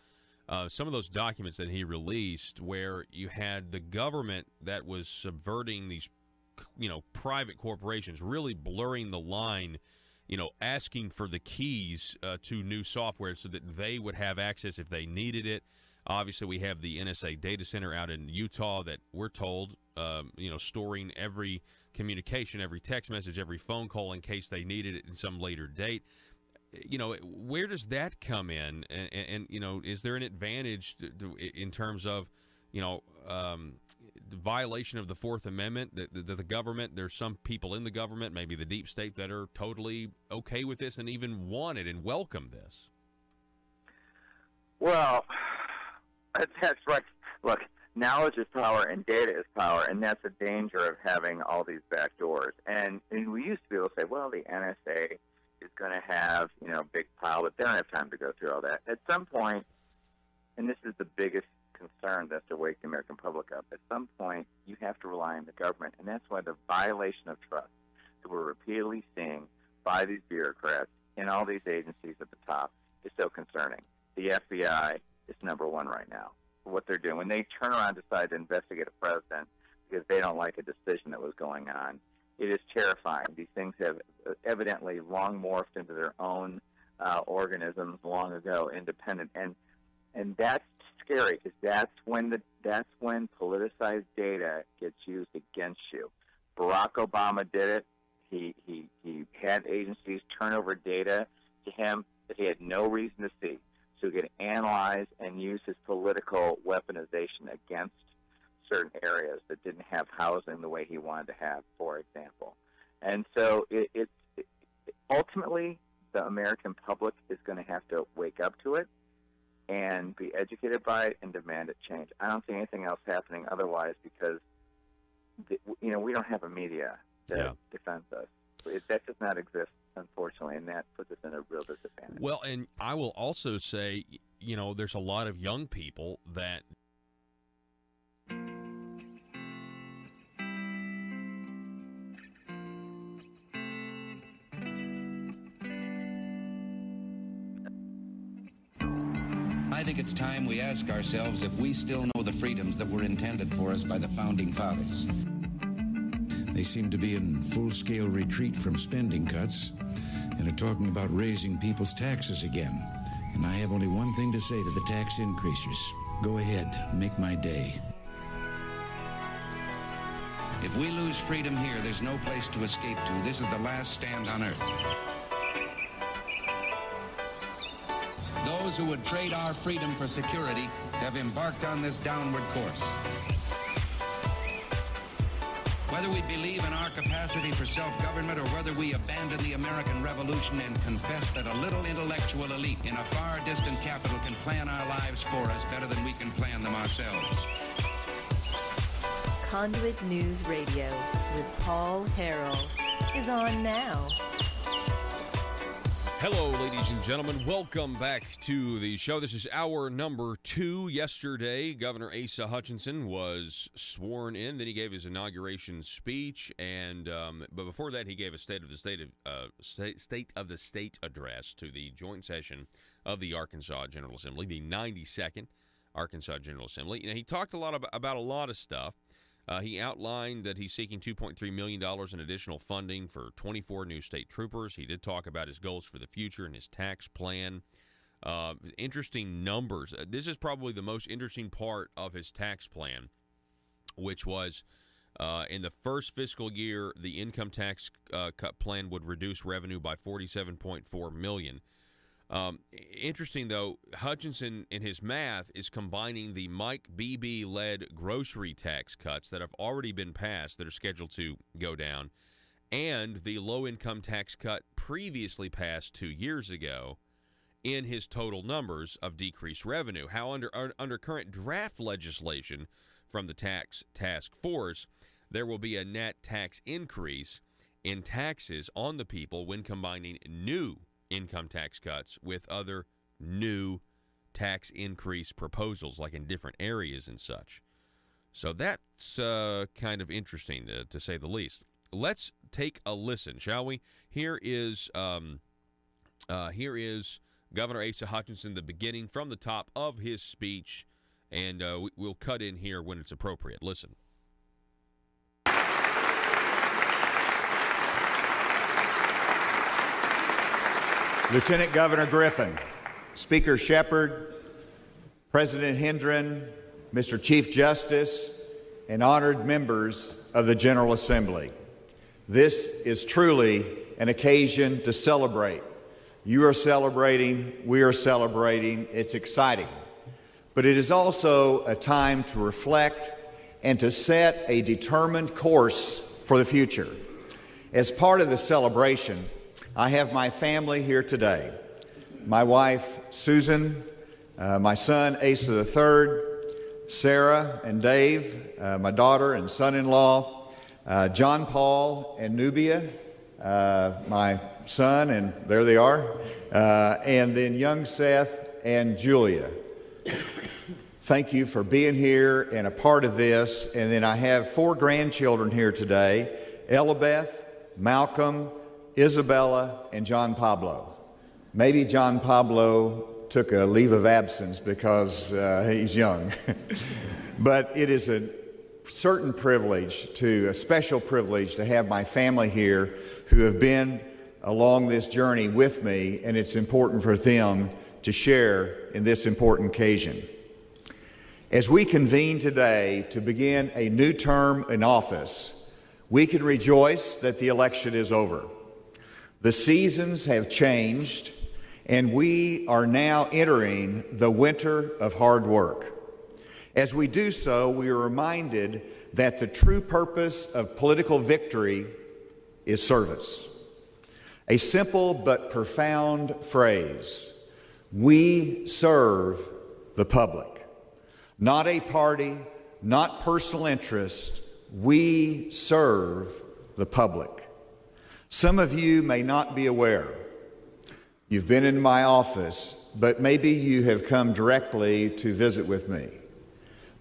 S1: Some of those documents that he released, where you had the government that was subverting these private corporations, really blurring the line, asking for the keys to new software so that they would have access if they needed it. Obviously, we have the NSA data center out in Utah that we're told storing every communication, every text message, every phone call in case they needed it in some later date. Where does that come in? And is there an advantage in terms of, the violation of the Fourth Amendment? The government, there's some people in the government, maybe the deep state, that are totally okay with this and even want it and welcome this.
S7: Well, that's right. Look, knowledge is power and data is power, and that's the danger of having all these back doors. And we used to be able to say, well, the NSA is going to have, big pile, but they don't have time to go through all that. At some point, and this is the biggest concern that's to wake the American public up, at some point you have to rely on the government, and that's why the violation of trust that we're repeatedly seeing by these bureaucrats in all these agencies at the top is so concerning. The FBI is number one right now for what they're doing. When they turn around and decide to investigate a president because they don't like a decision that was going on, it is terrifying. These things have evidently long morphed into their own organisms long ago, independent, and that's scary because that's when politicized data gets used against you. Barack Obama did it. He had agencies turn over data to him that he had no reason to see, so he could analyze and use his political weaponization against certain areas that didn't have housing the way he wanted to have, for example. And so it's ultimately the American public is going to have to wake up to it and be educated by it and demand it change. I don't see anything else happening otherwise because, we don't have a media that defends us. That does not exist, unfortunately, and that puts us in a real disadvantage.
S1: Well, and I will also say, there's a lot of young people that
S2: I think it's time we ask ourselves if we still know the freedoms that were intended for us by the Founding Fathers.
S3: They seem to be in full-scale retreat from spending cuts and are talking about raising people's taxes again. And I have only one thing to say to the tax increasers. Go ahead, make my day.
S2: If we lose freedom here, there's no place to escape to. This is the last stand on earth. Those who would trade our freedom for security have embarked on this downward course. Whether we believe in our capacity for self-government or whether we abandon the American Revolution and confess that a little intellectual elite in a far distant capital can plan our lives for us better than we can plan them ourselves.
S4: Conduit News Radio with Paul Harrell is on now.
S1: Hello, ladies and gentlemen. Welcome back to the show. This is hour number 2. Yesterday, Governor Asa Hutchinson was sworn in. Then he gave his inauguration speech, and but before that, he gave a State of the State address to the joint session of the Arkansas General Assembly, the 92nd Arkansas General Assembly. He talked a lot about a lot of stuff. He outlined that he's seeking $2.3 million in additional funding for 24 new state troopers. He did talk about his goals for the future and his tax plan. Interesting numbers. This is probably the most interesting part of his tax plan, which was in the first fiscal year, the income tax cut plan would reduce revenue by $47.4 million. Interesting, though, Hutchinson, in his math, is combining the Mike Beebe-led grocery tax cuts that have already been passed that are scheduled to go down and the low-income tax cut previously passed 2 years ago in his total numbers of decreased revenue. How under current draft legislation from the tax task force, there will be a net tax increase in taxes on the people when combining new income tax cuts with other new tax increase proposals, like in different areas and such. So that's kind of interesting, to say the least. Let's take a listen, shall we? Here is Governor Asa Hutchinson, the beginning from the top of his speech, and we'll cut in here when it's appropriate. Listen.
S12: Lieutenant Governor Griffin, Speaker Shepard, President Hendren, Mr. Chief Justice, and honored members of the General Assembly. This is truly an occasion to celebrate. You are celebrating, we are celebrating, it's exciting. But it is also a time to reflect and to set a determined course for the future. As part of the celebration, I have my family here today. My wife, Susan, my son, Asa III, Sarah and Dave, my daughter and son-in-law, John Paul and Nubia, my son, and there they are, and then young Seth and Julia. Thank you for being here and a part of this. And then I have 4 grandchildren here today, Elabeth, Malcolm, Isabella, and John Pablo. Maybe John Pablo took a leave of absence because he's young. But it is a certain privilege, a special privilege to have my family here who have been along this journey with me, and it's important for them to share in this important occasion. As we convene today to begin a new term in office, we can rejoice that the election is over. The seasons have changed, and we are now entering the winter of hard work. As we do so, we are reminded that the true purpose of political victory is service. A simple but profound phrase: we serve the public. Not a party, not personal interest. We serve the public. Some of you may not be aware. You've been in my office, but maybe you have come directly to visit with me.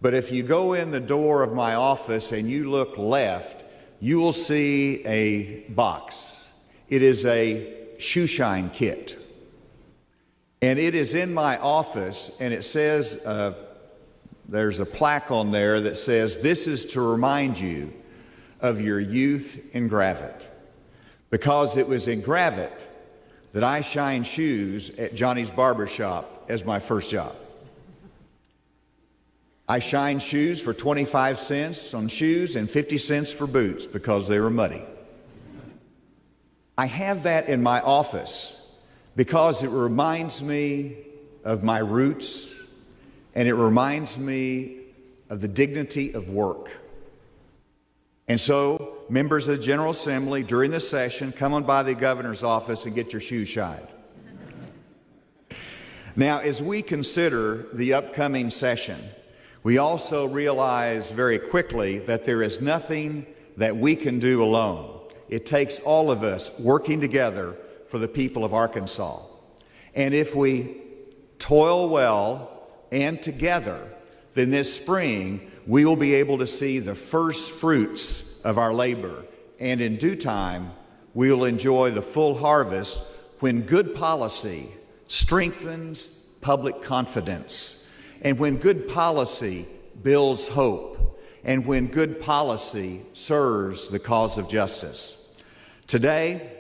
S12: But if you go in the door of my office and you look left, you will see a box. It is a shoe shine kit. And it is in my office, and it says, there's a plaque on there that says, "This is to remind you of your youth in Gravette." Because it was in Gravette that I shined shoes at Johnny's Barbershop as my first job. I shined shoes for 25 cents on shoes and 50 cents for boots because they were muddy. I have that in my office because it reminds me of my roots, and it reminds me of the dignity of work. And so, members of the General Assembly, during the session, come on by the governor's office and get your shoes shined. Now, as we consider the upcoming session, we also realize very quickly that there is nothing that we can do alone. It takes all of us working together for the people of Arkansas. And if we toil well and together, then this spring we will be able to see the first fruits of our labor. And in due time, we will enjoy the full harvest when good policy strengthens public confidence, and when good policy builds hope, and when good policy serves the cause of justice. Today,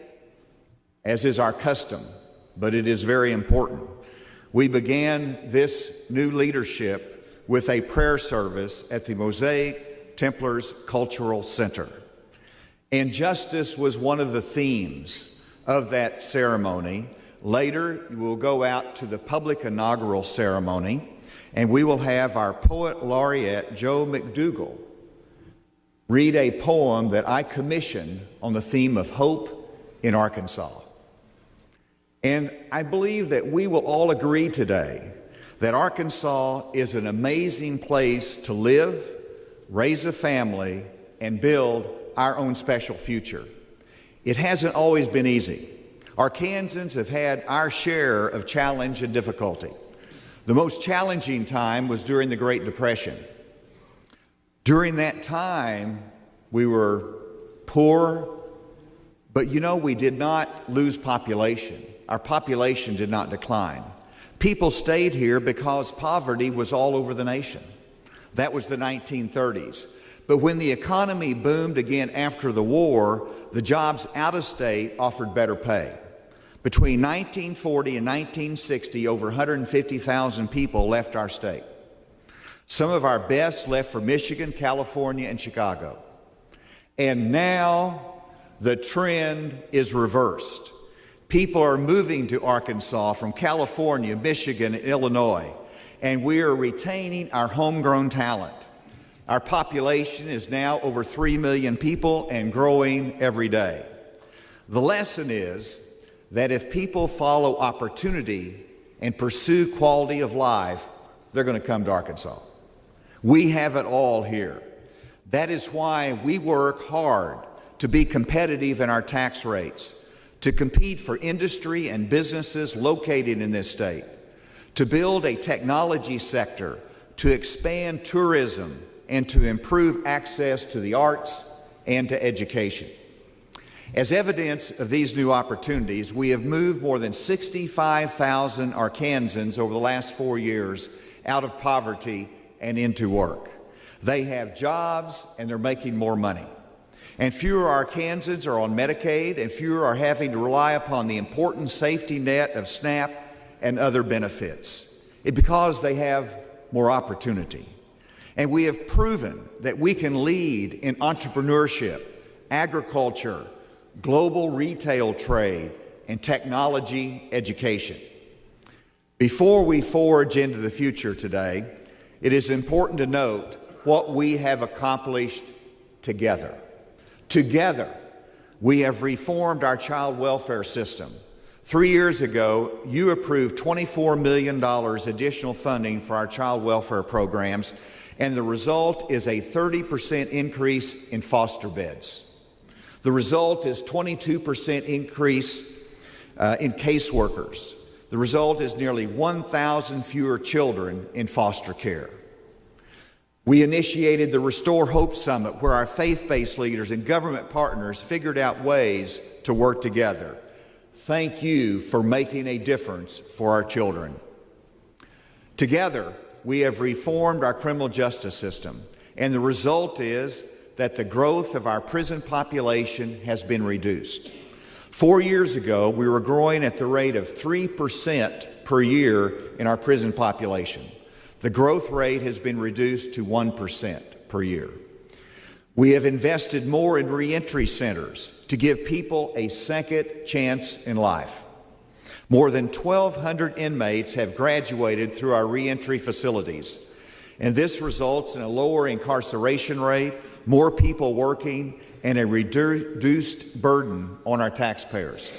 S12: as is our custom, but it is very important, we began this new leadership with a prayer service at the Mosaic Templars Cultural Center. And justice was one of the themes of that ceremony. Later, we'll go out to the public inaugural ceremony, and we will have our poet laureate, Joe McDougall, read a poem that I commissioned on the theme of hope in Arkansas. And I believe that we will all agree today that Arkansas is an amazing place to live, raise a family, and build our own special future. It hasn't always been easy. Arkansans have had our share of challenge and difficulty. The most challenging time was during the Great Depression. During that time, we were poor, but we did not lose population. Our population did not decline. People stayed here because poverty was all over the nation. That was the 1930s. But when the economy boomed again after the war, the jobs out of state offered better pay. Between 1940 and 1960, over 150,000 people left our state. Some of our best left for Michigan, California, and Chicago. And now the trend is reversed. People are moving to Arkansas from California, Michigan, and Illinois, and we are retaining our homegrown talent. Our population is now over 3 million people and growing every day. The lesson is that if people follow opportunity and pursue quality of life, they're going to come to Arkansas. We have it all here. That is why we work hard to be competitive in our tax rates, to compete for industry and businesses located in this state, to build a technology sector, to expand tourism, and to improve access to the arts and to education. As evidence of these new opportunities, we have moved more than 65,000 Arkansans over the last 4 years out of poverty and into work. They have jobs and they're making more money. And fewer Arkansans are on Medicaid, and fewer are having to rely upon the important safety net of SNAP and other benefits. It's because they have more opportunity. And we have proven that we can lead in entrepreneurship, agriculture, global retail trade, and technology education. Before we forge into the future today, it is important to note what we have accomplished together. Together, we have reformed our child welfare system. 3 years ago, you approved $24 million additional funding for our child welfare programs, and the result is a 30% increase in foster beds. The result is 22% increase in caseworkers. The result is nearly 1,000 fewer children in foster care. We initiated the Restore Hope Summit, where our faith-based leaders and government partners figured out ways to work together. Thank you for making a difference for our children. Together, we have reformed our criminal justice system, and the result is that the growth of our prison population has been reduced. 4 years ago, we were growing at the rate of 3% per year in our prison population. The growth rate has been reduced to 1% per year. We have invested more in reentry centers to give people a second chance in life. More than 1,200 inmates have graduated through our reentry facilities, and this results in a lower incarceration rate, more people working, and a reduced burden on our taxpayers.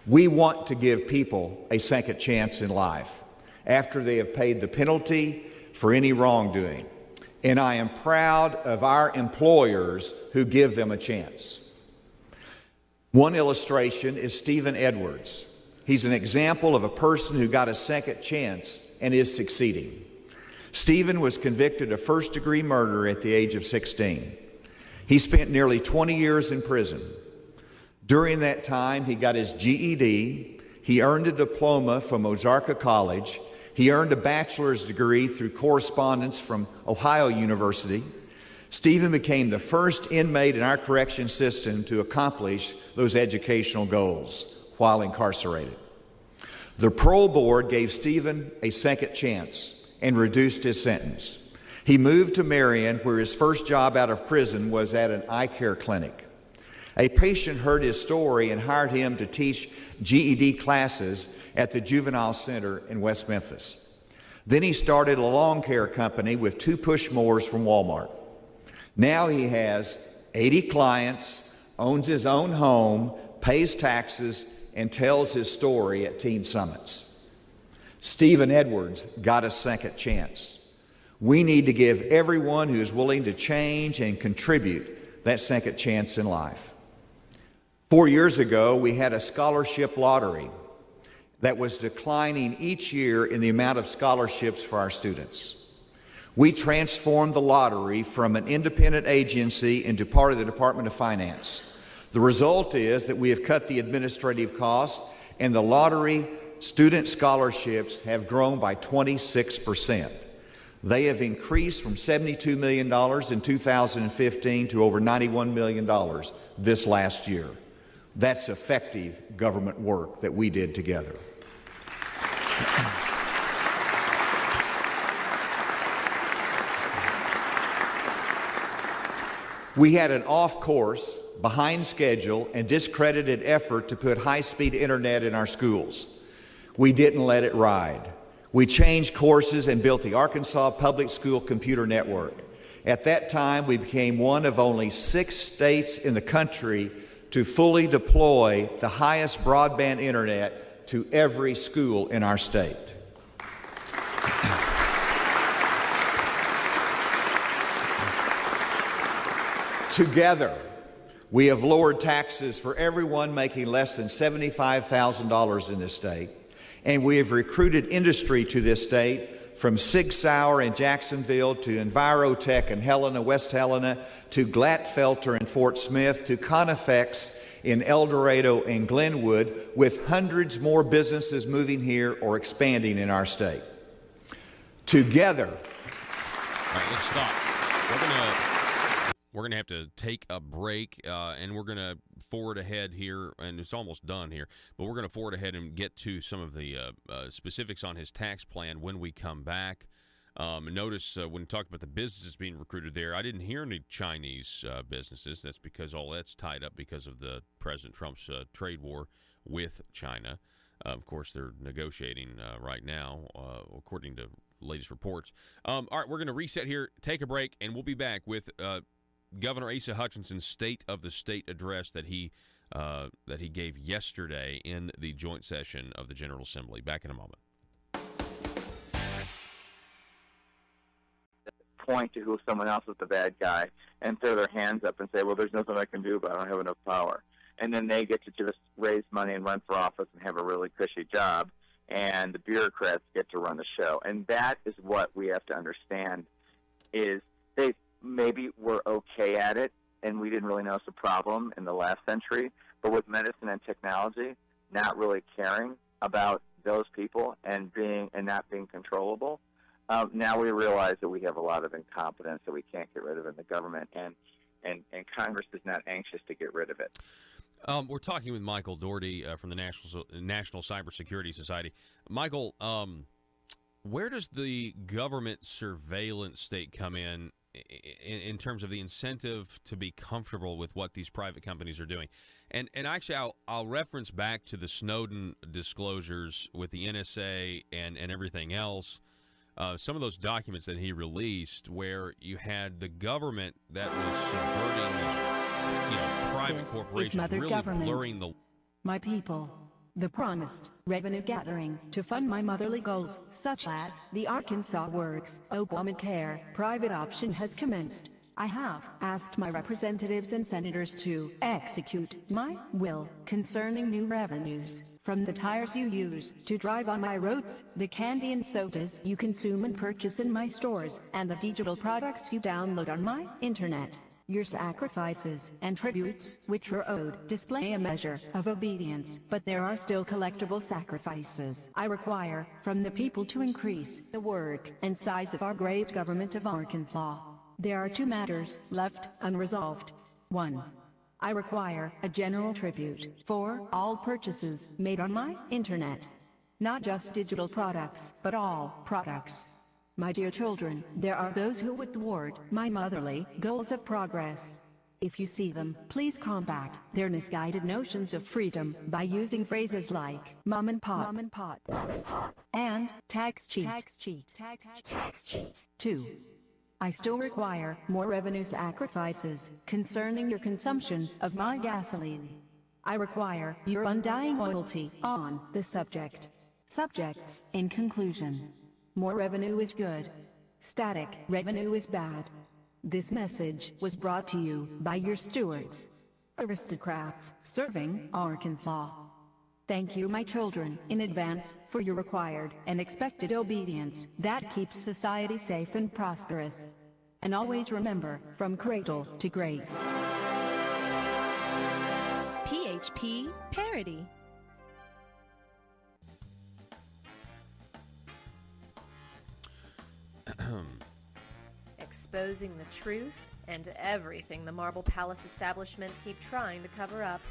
S12: We want to give people a second chance in life after they have paid the penalty for any wrongdoing. And I am proud of our employers who give them a chance. One illustration is Stephen Edwards. He's an example of a person who got a second chance and is succeeding. Stephen was convicted of first-degree murder at the age of 16. He spent nearly 20 years in prison. During that time, he got his GED, he earned a diploma from Ozarka College, he earned a bachelor's degree through correspondence from Ohio University. Stephen became the first inmate in our correction system to accomplish those educational goals while incarcerated. The parole board gave Stephen a second chance and reduced his sentence. He moved to Marion, where his first job out of prison was at an eye care clinic. A patient heard his story and hired him to teach GED classes at the Juvenile Center in West Memphis. Then he started a lawn care company with 2 push mowers from Walmart. Now he has 80 clients, owns his own home, pays taxes, and tells his story at teen summits. Stephen Edwards got a second chance. We need to give everyone who is willing to change and contribute that second chance in life. 4 years ago, we had a scholarship lottery that was declining each year in the amount of scholarships for our students. We transformed the lottery from an independent agency into part of the Department of Finance. The result is that we have cut the administrative costs, and the lottery student scholarships have grown by 26%. They have increased from $72 million in 2015 to over $91 million this last year. That's effective government work that we did together. We had an off-course, behind schedule, and discredited effort to put high-speed internet in our schools. We didn't let it ride. We changed courses and built the Arkansas Public School Computer Network. At that time, we became one of only 6 states in the country to fully deploy the highest broadband internet to every school in our state. Together, we have lowered taxes for everyone making less than $75,000 in this state, and we have recruited industry to this state from Sig Sauer in Jacksonville to Envirotech in Helena, West Helena, to Glatfelter in Fort Smith, to Conifex in El Dorado and Glenwood, with hundreds more businesses moving here or expanding in our state. Together.
S1: All right, let's stop. We're gonna have to take a break, and we're gonna forward ahead here, and it's almost done here. But we're gonna forward ahead and get to some of the specifics on his tax plan when we come back. Notice when we talked about the businesses being recruited there, I didn't hear any Chinese businesses. That's because all that's tied up because of the President Trump's trade war with China. Of course, they're negotiating right now, according to latest reports. All right, we're going to reset here, take a break, and we'll be back with Governor Asa Hutchinson's State of the State address that he gave yesterday in the joint session of the General Assembly. Back in a moment.
S7: Point to who someone else is the bad guy and throw their hands up and say, well, there's nothing I can do, but I don't have enough power. And then they get to just raise money and run for office and have a really cushy job, and the bureaucrats get to run the show. And that is what we have to understand is they maybe we're okay at it, and we didn't really notice a problem in the last century, but with medicine and technology, not really caring about those people and not being controllable, now we realize that we have a lot of incompetence that we can't get rid of in the government, and Congress is not anxious to get rid of it.
S1: We're talking with Michael Doherty from the National Cybersecurity Society. Michael, where does the government surveillance state come in terms of the incentive to be comfortable with what these private companies are doing? And actually, I'll reference back to the Snowden disclosures with the NSA and everything else. Some of those documents that he released where you had the government that was subverting these, private corporations, really blurring the...
S13: My people, the promised revenue gathering to fund my motherly goals, such as the Arkansas Works, Obamacare, private option has commenced. I have asked my representatives and senators to execute my will concerning new revenues, from the tires you use to drive on my roads, the candy and sodas you consume and purchase in my stores, and the digital products you download on my internet. Your sacrifices and tributes, which are owed, display a measure of obedience, but there are still collectible sacrifices I require from the people to increase the work and size of our great government of Arkansas. There are 2 matters left unresolved. 1. I require a general tribute for all purchases made on my internet. Not just digital products, but all products. My dear children, there are those who would thwart my motherly goals of progress. If you see them, please combat their misguided notions of freedom by using phrases like mom and pop, and tax cheat. 2. I still require more revenue sacrifices concerning your consumption of my gasoline. I require your undying loyalty on the subject. Subjects, in conclusion. More revenue is good. Static revenue is bad. This message was brought to you by your stewards, aristocrats serving Arkansas. Thank you, my children, in advance for your required and expected obedience that keeps society safe and prosperous. And always remember, from cradle to grave.
S4: PHP Parody. Exposing the truth and everything the Marble Palace establishment keep trying to cover up.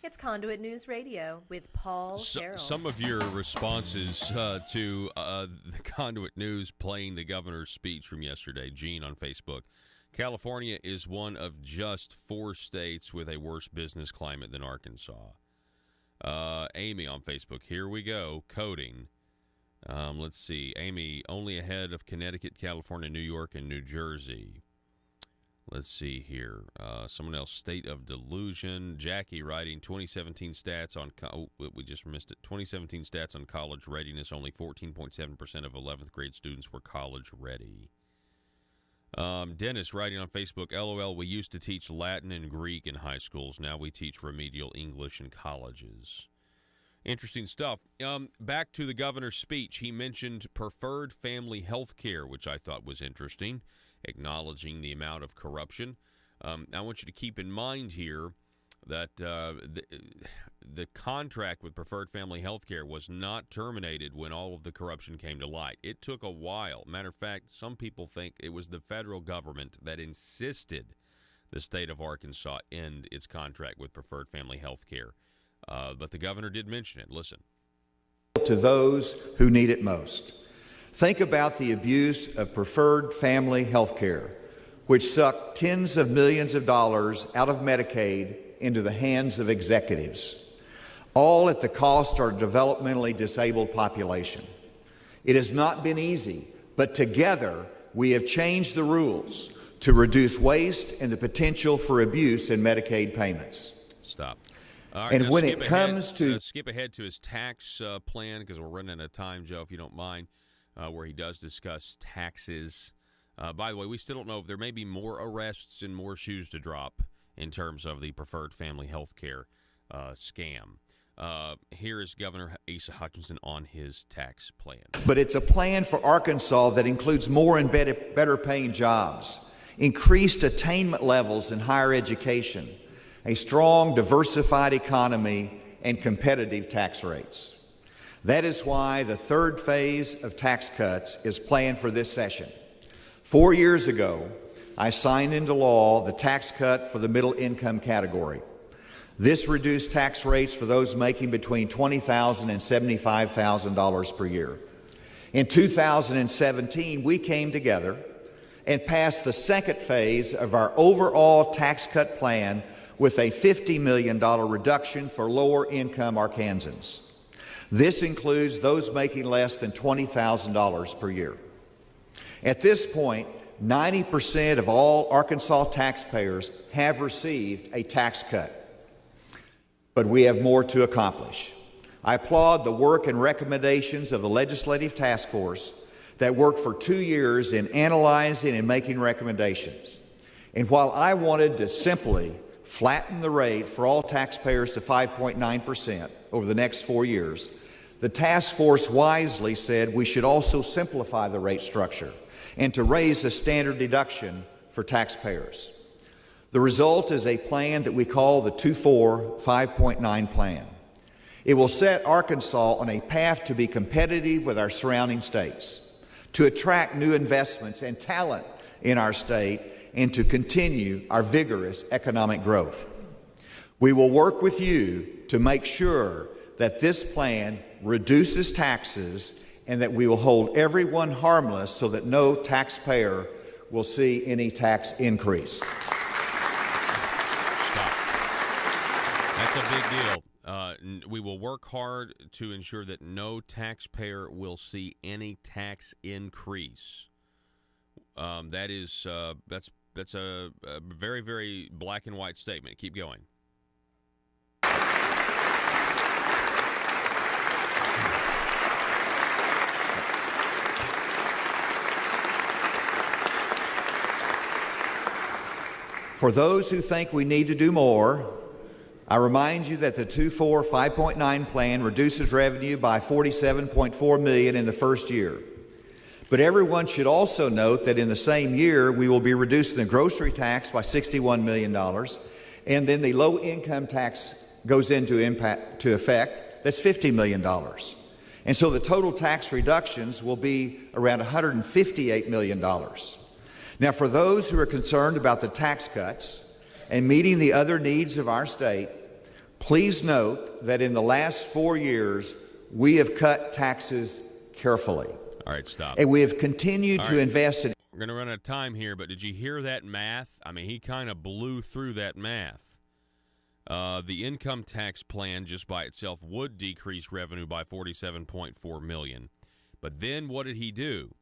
S4: It's Conduit News Radio with Paul Harrell.
S1: Some of your responses to the Conduit News playing the governor's speech from yesterday, Gene on Facebook, California is one of just 4 states with a worse business climate than Arkansas. Amy on Facebook, here we go, coding. Let's see. Amy, only ahead of Connecticut, California, New York, and New Jersey. Let's see here. Someone else, State of Delusion. Jackie writing 2017 stats on, we just missed it. 2017 stats on college readiness. Only 14.7% of 11th grade students were college ready. Dennis writing on Facebook, LOL, we used to teach Latin and Greek in high schools. Now we teach remedial English in colleges. Interesting stuff. Back to the governor's speech. He mentioned preferred family health care, which I thought was interesting, acknowledging the amount of corruption. I want you to keep in mind here that the contract with preferred family health care was not terminated when all of the corruption came to light. It took a while. Matter of fact, some people think it was the federal government that insisted the state of Arkansas end its contract with preferred family health care. But the governor did mention it. Listen.
S12: To those who need it most. Think about the abuse of preferred family health care, which sucked tens of millions of dollars out of Medicaid into the hands of executives, all at the cost of our developmentally disabled population. It has not been easy, but together we have changed the rules to reduce waste and the potential for abuse in Medicaid payments.
S1: Stop. All right,
S12: and when it comes to
S1: skip ahead to his tax plan, because we're running out of time, Joe, if you don't mind, where he does discuss taxes. By the way, we still don't know if there may be more arrests and more shoes to drop in terms of the preferred family health care scam. Here is Governor Asa Hutchinson on his tax plan.
S12: But it's a plan for Arkansas that includes more and better paying jobs, increased attainment levels in higher education, a strong, diversified economy, and competitive tax rates. That is why the third phase of tax cuts is planned for this session. 4 years ago, I signed into law the tax cut for the middle income category. This reduced tax rates for those making between $20,000 and $75,000 per year. In 2017, we came together and passed the second phase of our overall tax cut plan with a $50 million reduction for lower income Arkansans. This includes those making less than $20,000 per year. At this point, 90% of all Arkansas taxpayers have received a tax cut. But we have more to accomplish. I applaud the work and recommendations of the Legislative Task Force that worked for 2 years in analyzing and making recommendations. And while I wanted to simply flatten the rate for all taxpayers to 5.9% over the next 4 years, the task force wisely said we should also simplify the rate structure and to raise the standard deduction for taxpayers. The result is a plan that we call the 2-4 5.9 plan. It will set Arkansas on a path to be competitive with our surrounding states, to attract new investments and talent in our state, and to continue our vigorous economic growth. We will work with you to make sure that this plan reduces taxes and that we will hold everyone harmless so that no taxpayer will see any tax increase.
S1: Stop. That's a big deal. We will work hard to ensure that no taxpayer will see any tax increase. That's a very, very black and white statement. Keep going.
S12: For those who think we need to do more, I remind you that the 2-4 5.9 plan reduces revenue by $47.4 million in the first year. But everyone should also note that in the same year, we will be reducing the grocery tax by $61 million, and then the low-income tax goes into effect. That's $50 million. And so the total tax reductions will be around $158 million. Now, for those who are concerned about the tax cuts and meeting the other needs of our state, please note that in the last 4 years, we have cut taxes carefully.
S1: All right, stop.
S12: And we have continued to invest in...
S1: We're going to run out of time here, but did you hear that math? I mean, he kind of blew through that math. The income tax plan just by itself would decrease revenue by $47.4 million. But then what did he do?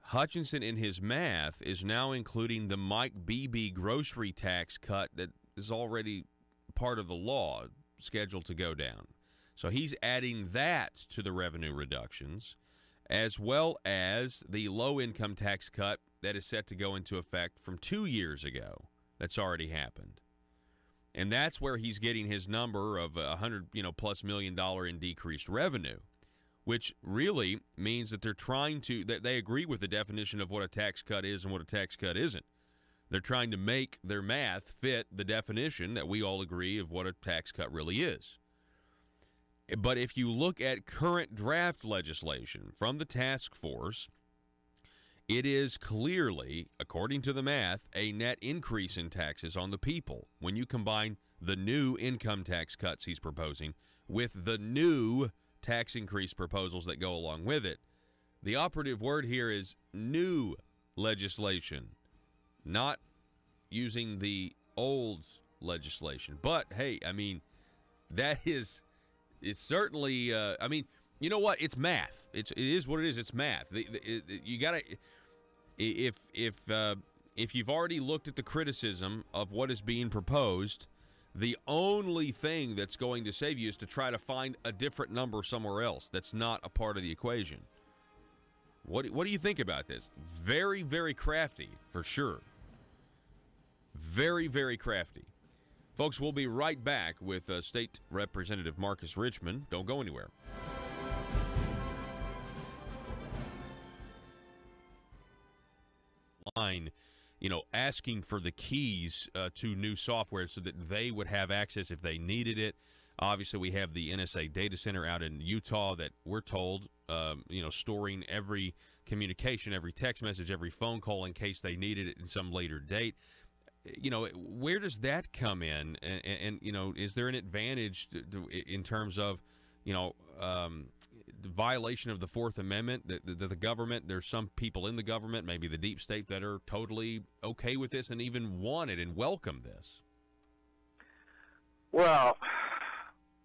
S1: Hutchinson, in his math, is now including the Mike Beebe grocery tax cut that is already part of the law, scheduled to go down. So he's adding that to the revenue reductions, as well as the low-income tax cut that is set to go into effect from 2 years ago. That's already happened. And that's where he's getting his number of $100 plus million in decreased revenue, which really means that they're trying to, that they agree with the definition of what a tax cut is and what a tax cut isn't. They're trying to make their math fit the definition that we all agree of what a tax cut really is. But if you look at current draft legislation from the task force, it is clearly, according to the math, a net increase in taxes on the people when you combine the new income tax cuts he's proposing with the new tax increase proposals that go along with it. The operative word here is new legislation, not using the old legislation. But, hey, I mean, that is certainly, I mean, you know what? It's math. It is what it is. It's math. You got to, if you've already looked at the criticism of what is being proposed, the only thing that's going to save you is to try to find a different number somewhere else that's not a part of the equation. What do you think about this? Very, very crafty, for sure. Very, very crafty. Folks, we'll be right back with State Representative Marcus Richmond. Don't go anywhere. Line, asking for the keys to new software so that they would have access if they needed it. Obviously, we have the NSA data center out in Utah that we're told, storing every communication, every text message, every phone call in case they needed it in some later date. Where does that come in? And is there an advantage in terms of, the violation of the Fourth Amendment? The government, there's some people in the government, maybe the deep state, that are totally okay with this and even want it and welcome this.
S7: Well,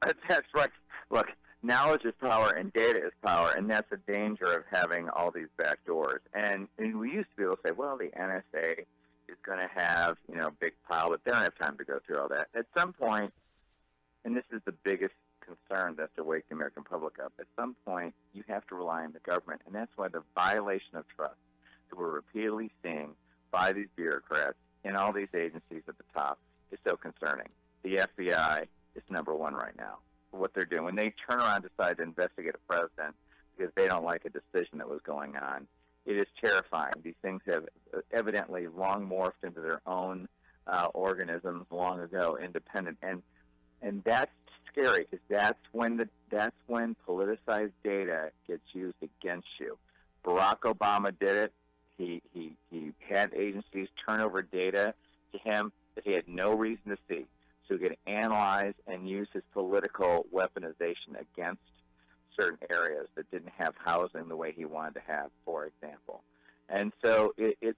S7: that's right. Look, knowledge is power and data is power, and that's the danger of having all these back doors. And we used to be able to say, well, the NSA is going to have, a big pile, but they don't have time to go through all that. At some point, and this is the biggest concern that's to wake the American public up, at some point you have to rely on the government, and that's why the violation of trust that we're repeatedly seeing by these bureaucrats in all these agencies at the top is so concerning. The FBI is number one right now for what they're doing. When they turn around and decide to investigate a president because they don't like a decision that was going on, it is terrifying. These things have evidently long morphed into their own organisms long ago, independent, and that's scary because that's when politicized data gets used against you. Barack Obama did it. He had agencies turn over data to him that he had no reason to see, so he could analyze and use his political weaponization against certain areas that didn't have housing the way he wanted to have, for example. And so it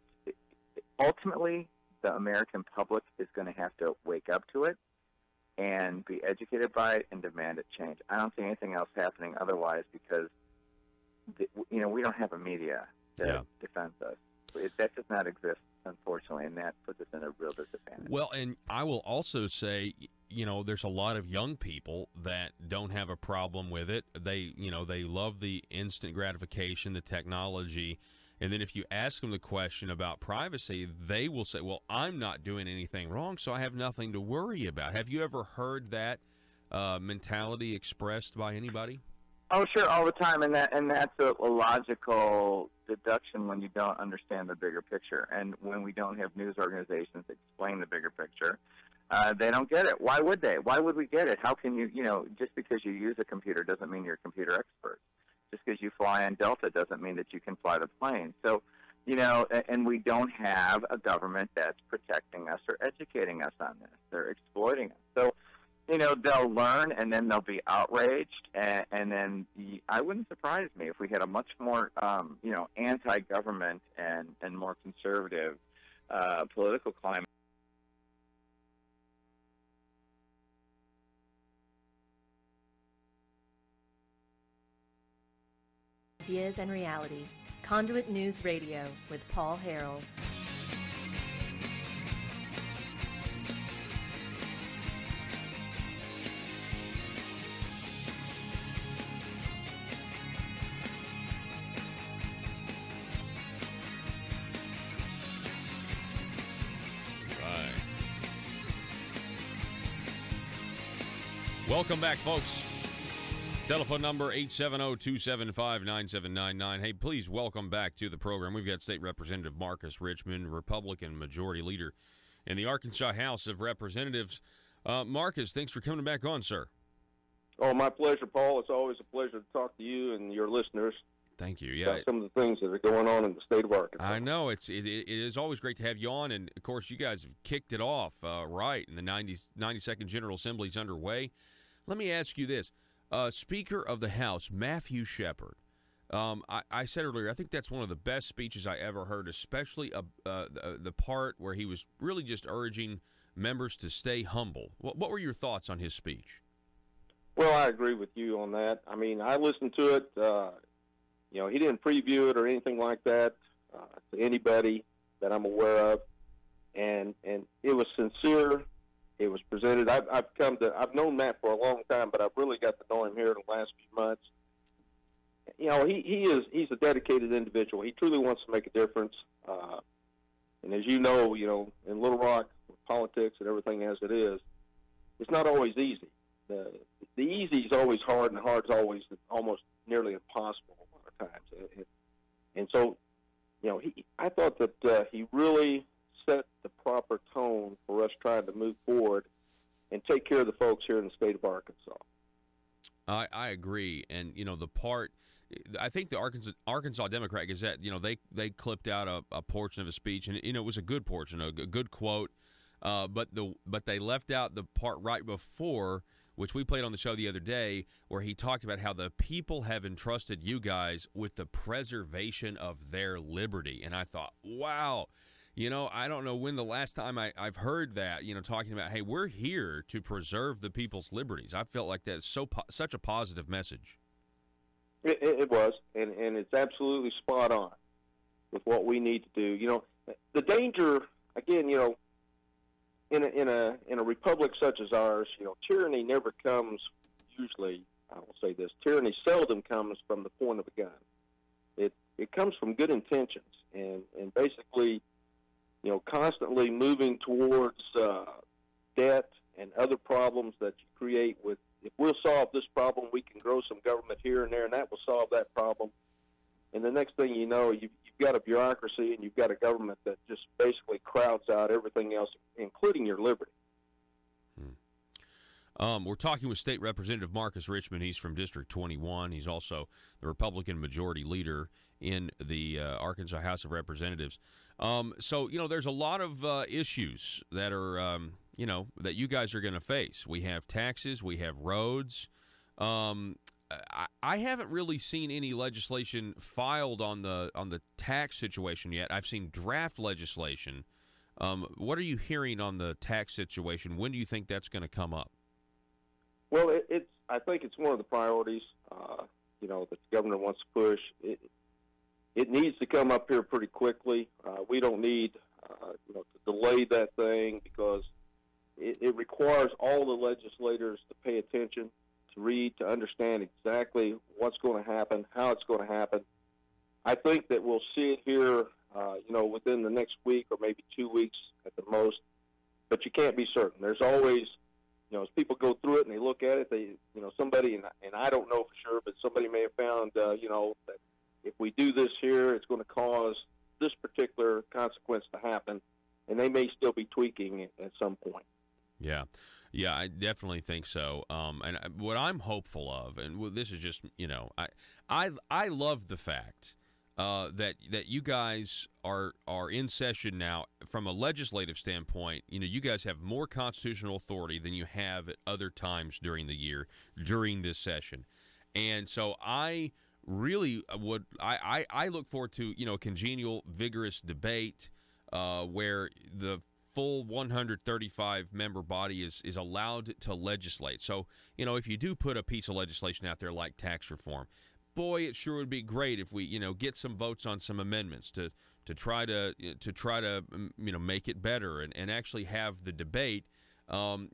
S7: ultimately, the American public is going to have to wake up to it and be educated by it and demand it change. I don't see anything else happening otherwise because, we don't have a media that defends us. That does not exist, unfortunately, and that puts us in a real disadvantage.
S1: Well, and I will also say, there's a lot of young people that don't have a problem with it. They love the instant gratification, the technology. And then if you ask them the question about privacy, they will say, well, I'm not doing anything wrong, so I have nothing to worry about. Have you ever heard that mentality expressed by anybody?
S7: Oh, sure, all the time, and that's a logical deduction when you don't understand the bigger picture. And when we don't have news organizations that explain the bigger picture, they don't get it. Why would they? Why would we get it? How can you, just because you use a computer doesn't mean you're a computer expert. Just because you fly on Delta doesn't mean that you can fly the plane. So, and we don't have a government that's protecting us or educating us on this. They're exploiting us. So they'll learn and then they'll be outraged, and then I wouldn't surprise me if we had a much more, anti-government and more conservative political climate.
S4: Ideas and reality. Conduit News Radio with Paul Harrell.
S1: Welcome back, folks. Telephone number 870-275-9799. Hey, please welcome back to the program. We've got State Representative Marcus Richmond, Republican Majority Leader in the Arkansas House of Representatives. Marcus, thanks for coming back on, sir.
S14: Oh, my pleasure, Paul. It's always a pleasure to talk to you and your listeners.
S1: Thank you. Yeah,
S14: about some of the things that are going on in the state of Arkansas.
S1: I know it is always great to have you on, and of course, you guys have kicked it off right, and the 92nd General Assembly is underway. Let me ask you this. Speaker of the House, Matthew Shepard. I said earlier, I think that's one of the best speeches I ever heard, especially the part where he was really just urging members to stay humble. What were your thoughts on his speech?
S14: Well, I agree with you on that. I mean, I listened to it. He didn't preview it or anything like that to anybody that I'm aware of, and it was sincere. It was presented. I've known Matt for a long time, but I've really got to know him here in the last few months. He's a dedicated individual. He truly wants to make a difference. And as you know, in Little Rock, with politics and everything as it is, it's not always easy. The easy is always hard, and the hard is always almost nearly impossible a lot of times. And so, I thought that he really set the proper tone for us trying to move forward and take care of the folks here in the state of Arkansas.
S1: I agree, and the part, I think the Arkansas Democrat Gazette, they clipped out a portion of a speech, and it was a good portion, a good quote, but they left out the part right before, which we played on the show the other day, where he talked about how the people have entrusted you guys with the preservation of their liberty, and I thought, wow. I don't know when the last time I've heard that, talking about, hey, we're here to preserve the people's liberties. I felt like that's such a positive message.
S14: It was, and it's absolutely spot on with what we need to do. The danger, again, in a republic such as ours, tyranny never comes, usually, I will say this, tyranny seldom comes from the point of a gun. It comes from good intentions, and basically, constantly moving towards debt and other problems that you create with, if we'll solve this problem, we can grow some government here and there, and that will solve that problem. And the next thing you know, you've got a bureaucracy and you've got a government that just basically crowds out everything else, including your liberty.
S1: We're talking with State Representative Marcus Richmond. He's from District 21. He's also the Republican Majority Leader in the Arkansas House of Representatives. So, there's a lot of issues that are, that you guys are going to face. We have taxes. We have roads. I haven't really seen any legislation filed on the tax situation yet. I've seen draft legislation. What are you hearing on the tax situation? When do you think that's going to come up?
S14: Well, I think it's one of the priorities, that the governor wants to push. It needs to come up here pretty quickly. We don't need, to delay that thing because it requires all the legislators to pay attention, to read, to understand exactly what's going to happen, how it's going to happen. I think that we'll see it here, within the next week or maybe 2 weeks at the most, but you can't be certain. There's always, as people go through it and they look at it, somebody, and I don't know for sure, but somebody may have found, that if we do this here, it's going to cause this particular consequence to happen, and they may still be tweaking it at some point.
S1: Yeah, I definitely think so. And what I'm hopeful of, and this is just, I love the fact that you guys are in session now from a legislative standpoint. You guys have more constitutional authority than you have at other times during the year during this session, and so I really would I look forward to a congenial, vigorous debate where the full 135 member body is allowed to legislate. So if you do put a piece of legislation out there like tax reform, boy, it sure would be great if we get some votes on some amendments to try to make it better and actually have the debate.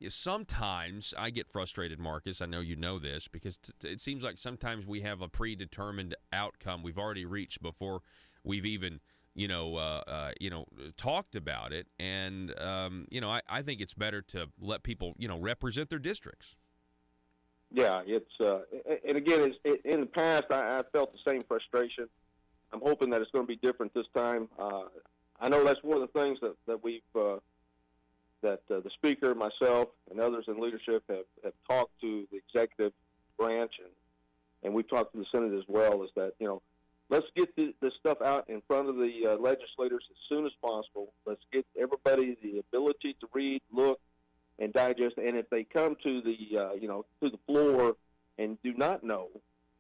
S1: Sometimes I get frustrated, Marcus. I know you know this, because it seems like sometimes we have a predetermined outcome we've already reached before we've even talked about it. And I think it's better to let people represent their districts.
S14: Yeah, it's and again, in the past I felt the same frustration. I'm hoping that it's going to be different this time. I know that's one of the things that we've that the speaker, myself, and others in leadership have talked to the executive branch, and we've talked to the Senate as well, is that, let's get this stuff out in front of the legislators as soon as possible. Let's get everybody the ability to read, look, and digest. And if they come to the to the floor and do not know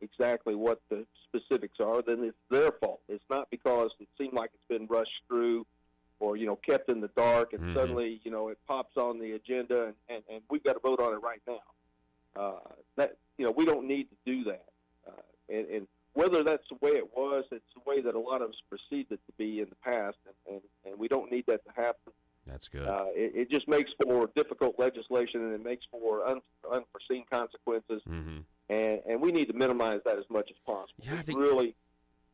S14: exactly what the specifics are, then it's their fault. It's not because it seemed like it's been rushed through or kept in the dark, and suddenly it pops on the agenda and we've got to vote on it right now. That we don't need to do that. And whether that's the way it was, it's the way that a lot of us perceived it to be in the past, and we don't need that to happen.
S1: That's good.
S14: It just makes for difficult legislation, and it makes for unforeseen consequences, and we need to minimize that as much as possible. Yeah,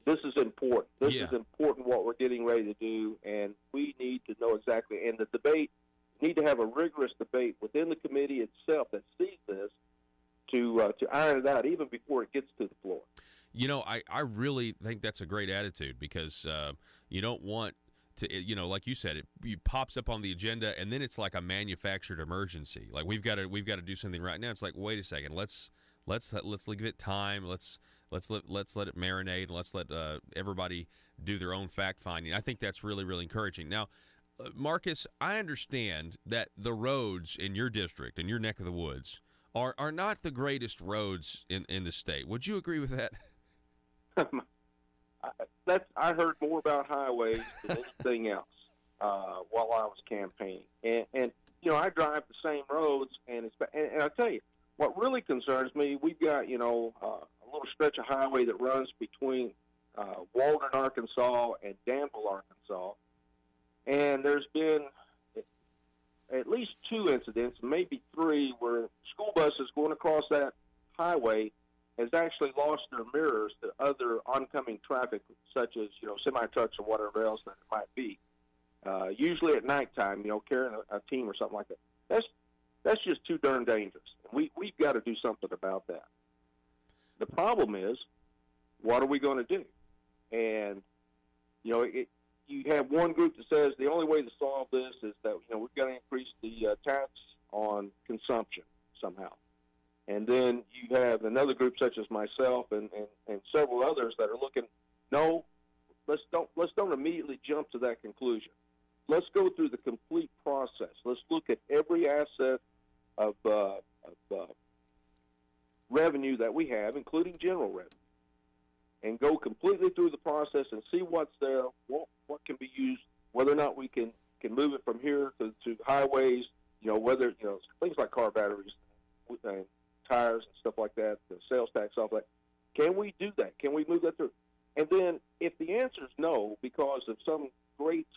S14: this is important. This is important, what we're getting ready to do, and we need to know exactly. And the debate, need to have a rigorous debate within the committee itself that sees this to iron it out even before it gets to the floor.
S1: I really think that's a great attitude, because you don't want to, like you said, it pops up on the agenda and then it's like a manufactured emergency. Like we've got to do something right now. It's like, wait a second, let's give it time. Let's let it marinate, and let's let everybody do their own fact finding. I think that's really, really encouraging. Now, Marcus, I understand that the roads in your district, in your neck of the woods, are not the greatest roads in the state. Would you agree with that?
S14: I heard more about highways than anything else while I was campaigning, and I drive the same roads, and I tell you what really concerns me. We've got a little stretch of highway that runs between Walden, Arkansas, and Danville, Arkansas, and there's been at least 2 incidents, maybe 3, where school buses going across that highway has actually lost their mirrors to other oncoming traffic, such as semi-trucks or whatever else that it might be. Usually at nighttime, carrying a team or something like that. That's just too darn dangerous. We've got to do something about that. The problem is, what are we going to do? And you have one group that says the only way to solve this is that we've got to increase the tax on consumption somehow. And then you have another group such as myself and several others that are looking, no, let's don't immediately jump to that conclusion. Let's go through the complete process. Let's look at every asset of revenue that we have, including general revenue, and go completely through the process and see what's there, what can be used, whether or not we can move it from here to highways, whether things like car batteries and tires and stuff like that, the sales tax, all that. Can we do that? Can we move that through? And then if the answer is no, because of some great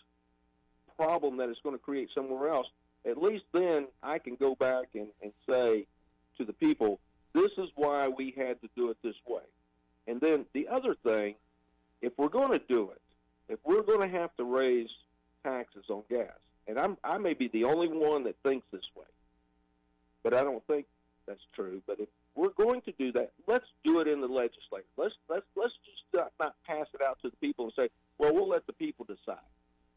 S14: problem that it's going to create somewhere else, at least then I can go back and say to the people, this is why we had to do it this way. And then the other thing, if we're going to do it, if we're going to have to raise taxes on gas, and I may be the only one that thinks this way, but I don't think that's true. But if we're going to do that, let's do it in the legislature. Let's just not pass it out to the people and say, well, we'll let the people decide.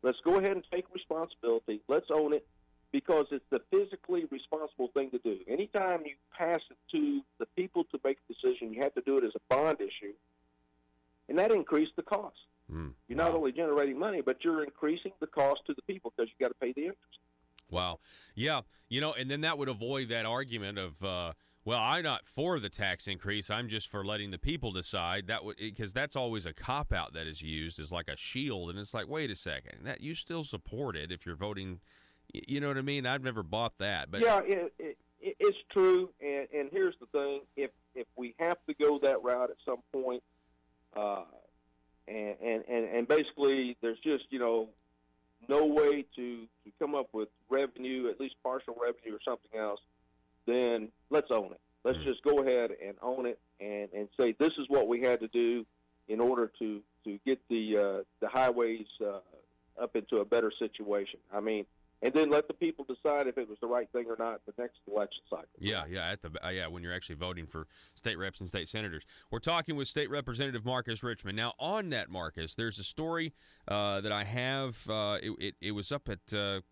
S14: Let's go ahead and take responsibility. Let's own it, because it's the physically responsible thing to do. Anytime you pass it to the people to make a decision, you have to do it as a bond issue, and that increased the cost. You're not only generating money, but you're increasing the cost to the people because you got to pay the interest.
S1: Wow. Yeah. And then that would avoid that argument of, well, I'm not for the tax increase. I'm just for letting the people decide. Because that's always a cop-out that is used as like a shield. And it's like, wait a second, that you still support it if you're voting. You know what I mean? I've never bought that. But
S14: yeah, it's true. And here's the thing: if we have to go that route at some point, and basically there's just no way to come up with revenue, at least partial revenue or something else, then let's own it. Let's just go ahead and own it and say this is what we had to do in order to get the highways up into a better situation. I mean, and then let the people decide if it was the right thing or not the next election cycle.
S1: Yeah, when you're actually voting for state reps and state senators. We're talking with State Representative Marcus Richmond. Now, on that, Marcus, there's a story that I have. It was up at,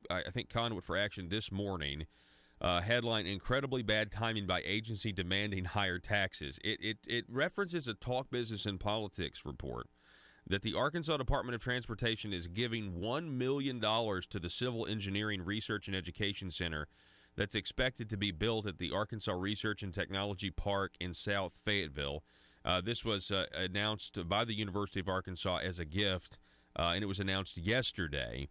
S1: I think, Conduit for Action this morning. Headline, Incredibly Bad Timing by Agency Demanding Higher Taxes. It references a Talk Business and Politics report that the Arkansas Department of Transportation is giving $1 million to the Civil Engineering Research and Education Center that's expected to be built at the Arkansas Research and Technology Park in South Fayetteville. This was announced by the University of Arkansas as a gift, and it was announced yesterday.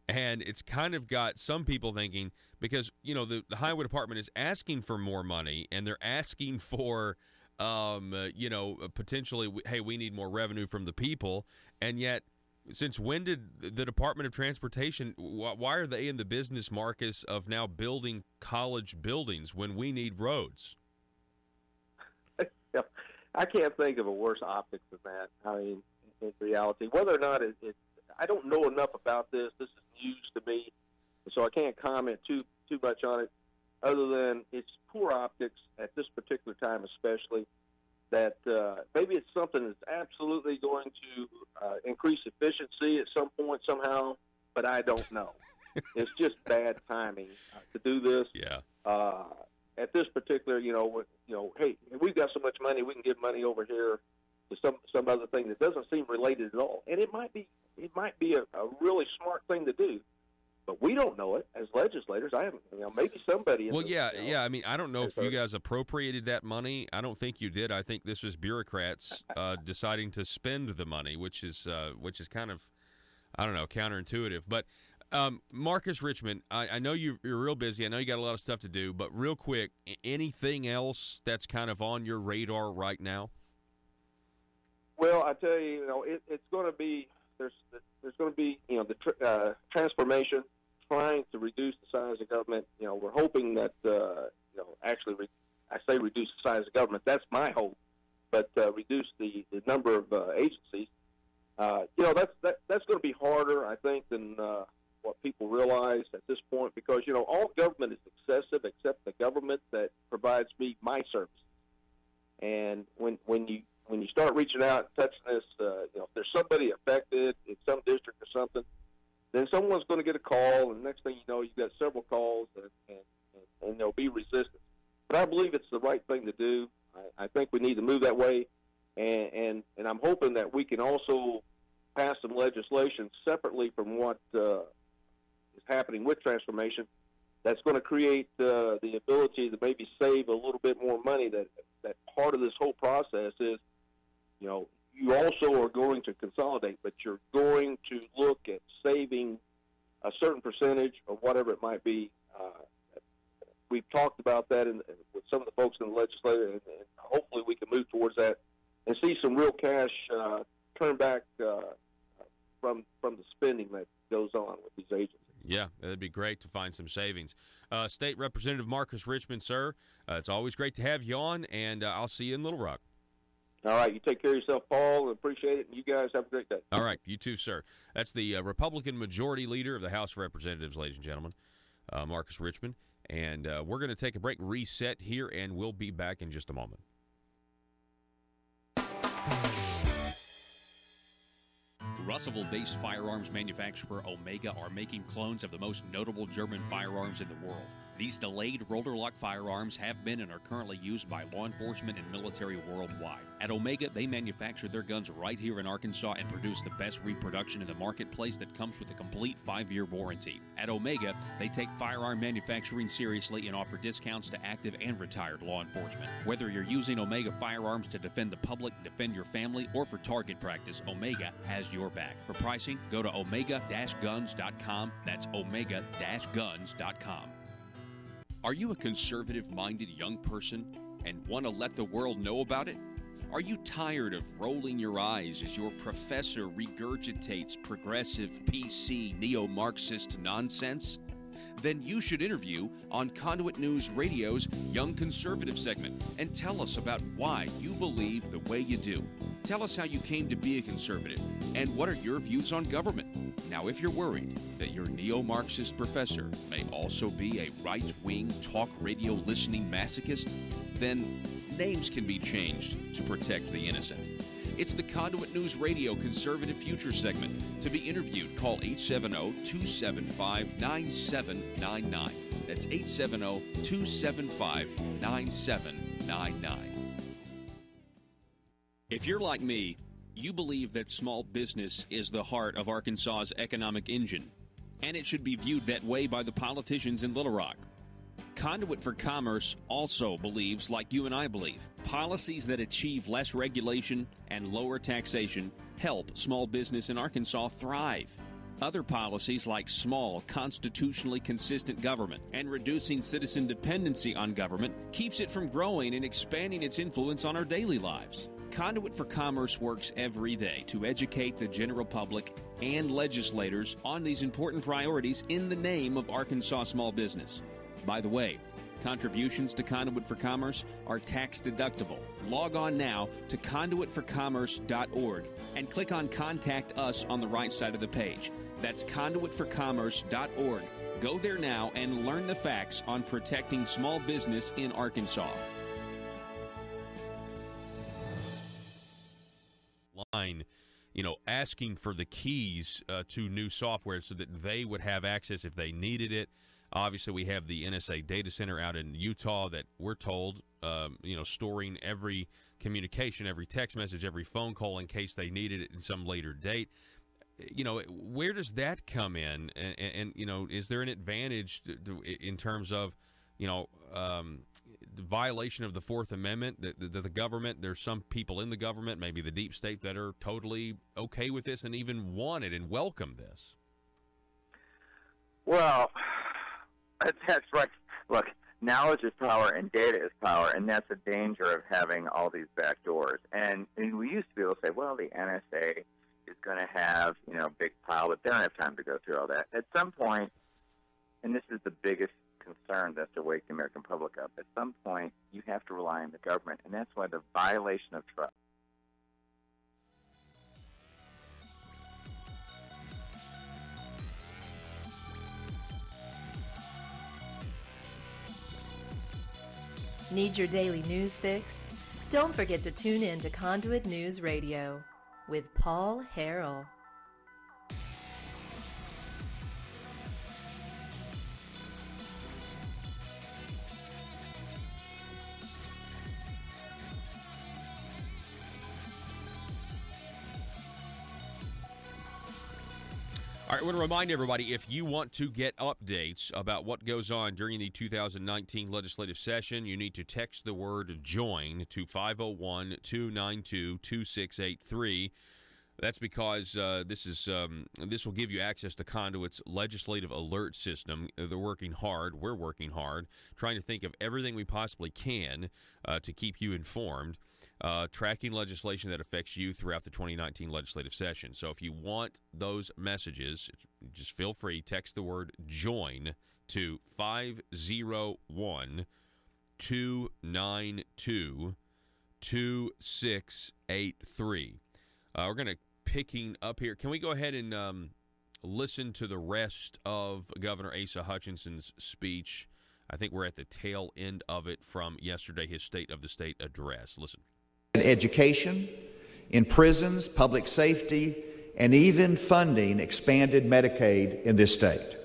S1: And it's kind of got some people thinking, because, the Highway Department is asking for more money, and they're asking for potentially, hey, we need more revenue from the people. And yet, since when did the Department of Transportation, why are they in the business, Marcus, of now building college buildings when we need roads?
S14: I can't think of a worse optics than that. I mean, in reality, whether or not I don't know enough about this. This is news to me, so I can't comment too much on it, other than it's poor optics at this particular time, especially that maybe it's something that's absolutely going to increase efficiency at some point somehow, but I don't know. It's just bad timing to do this.
S1: Yeah.
S14: At this particular, hey, we've got so much money, we can give money over here to some other thing that doesn't seem related at all, and it might be a really smart thing to do. But we don't know it as legislators. I haven't, maybe somebody.
S1: I mean, I don't know if you guys appropriated that money. I don't think you did. I think this was bureaucrats deciding to spend the money, which is kind of, I don't know, counterintuitive. But Marcus Richmond, I know you're real busy. I know you got a lot of stuff to do. But real quick, anything else that's kind of on your radar right now?
S14: Well, I tell you, it's going to be there's going to be the transformation, trying to reduce the size of government. We're hoping that actually I say reduce the size of government. That's my hope, but reduce the number of agencies. That's going to be harder, I think, than what people realize at this point, because all government is excessive except the government that provides me my service. And when you start reaching out and touching this, if there's somebody affected in some district or something, then someone's going to get a call, and the next thing you know, you've got several calls, and there'll be resistance. But I believe it's the right thing to do. I think we need to move that way, and I'm hoping that we can also pass some legislation separately from what is happening with transformation that's going to create the ability to maybe save a little bit more money. That part of this whole process is, you also are going to consolidate, but you're going to look at saving a certain percentage or whatever it might be. We've talked about that with some of the folks in the legislature, and hopefully we can move towards that and see some real cash turn back from the spending that goes on with these agencies.
S1: Yeah, that'd be great to find some savings. State Representative Marcus Richmond, sir, it's always great to have you on, and I'll see you in Little Rock.
S14: All right, you take care of yourself, Paul. Appreciate it, and you guys have a great day.
S1: All right, you too, sir. That's the Republican Majority Leader of the House of Representatives, ladies and gentlemen, Marcus Richmond. And we're going to take a break, reset here, and we'll be back in just a moment.
S5: Russellville-based firearms manufacturer Omega are making clones of the most notable German firearms in the world.
S15: These delayed roller lock firearms have been and are currently used by law enforcement and military worldwide. At Omega, they manufacture their guns right here in Arkansas and produce the best reproduction in the marketplace that comes with a complete 5-year warranty. At Omega, they take firearm manufacturing seriously and offer discounts to active and retired law enforcement. Whether you're using Omega firearms to defend the public, defend your family, or for target practice, Omega has your back. For pricing, go to omega-guns.com. That's omega-guns.com. Are you a conservative-minded young person and want to let the world know about it? Are you tired of rolling your eyes as your professor regurgitates progressive, PC, neo-Marxist nonsense? Then you should interview on Conduit News Radio's Young Conservative segment and tell us about why you believe the way you do. Tell us how you came to be a conservative and what are your views on government. Now, if you're worried that your neo-Marxist professor may also be a right-wing talk radio listening masochist, then names can be changed to protect the innocent. It's the Conduit News Radio Conservative Future segment. To be interviewed, call 870-275-9799. That's 870-275-9799. If you're like me, you believe that small business is the heart of Arkansas's economic engine, and it should be viewed that way by the politicians in Little Rock. Conduit for Commerce also believes, like you and I believe, policies that achieve less regulation and lower taxation help small business in Arkansas thrive. Other policies like small, constitutionally consistent government and reducing citizen dependency on government keeps it from growing and expanding its influence on our daily lives. Conduit for Commerce works every day to educate the general public and legislators on these important priorities in the name of Arkansas small business. By the way, contributions to Conduit for Commerce are tax deductible. Log on now to conduitforcommerce.org and click on Contact Us on the right side of the page. That's conduitforcommerce.org. Go there now and learn the facts on protecting small business in Arkansas.
S1: Asking for the keys to new software so that they would have access if they needed it. Obviously, we have the NSA data center out in Utah that we're told, storing every communication, every text message, every phone call in case they needed it in some later date. Where does that come in? And is there an advantage in terms of, the violation of the Fourth Amendment, the government? There's some people in the government, maybe the deep state, that are totally okay with this and even want it and welcome this.
S7: Well, that's right. Look, knowledge is power and data is power, and that's the danger of having all these back doors. And we used to be able to say, well, the NSA is going to have, a big pile, but they don't have time to go through all that. At some point, and this is the biggest concern that's to wake the American public up, at some point you have to rely on the government, and that's why the violation of trust.
S4: Need your daily news fix? Don't forget to tune in to Conduit News Radio with Paul Harrell.
S1: All right, I want to remind everybody, if you want to get updates about what goes on during the 2019 legislative session, you need to text the word JOIN to 501-292-2683. That's because this will give you access to Conduit's legislative alert system. They're working hard. We're working hard, trying to think of everything we possibly can to keep you informed. Tracking legislation that affects you throughout the 2019 legislative session. So if you want those messages, just feel free, text the word JOIN to 501-292-2683. We're going to picking up here. Can we go ahead and listen to the rest of Governor Asa Hutchinson's speech? I think we're at the tail end of it from yesterday, his State of the State address. Listen.
S12: Education, in prisons, public safety, and even funding expanded Medicaid in this state.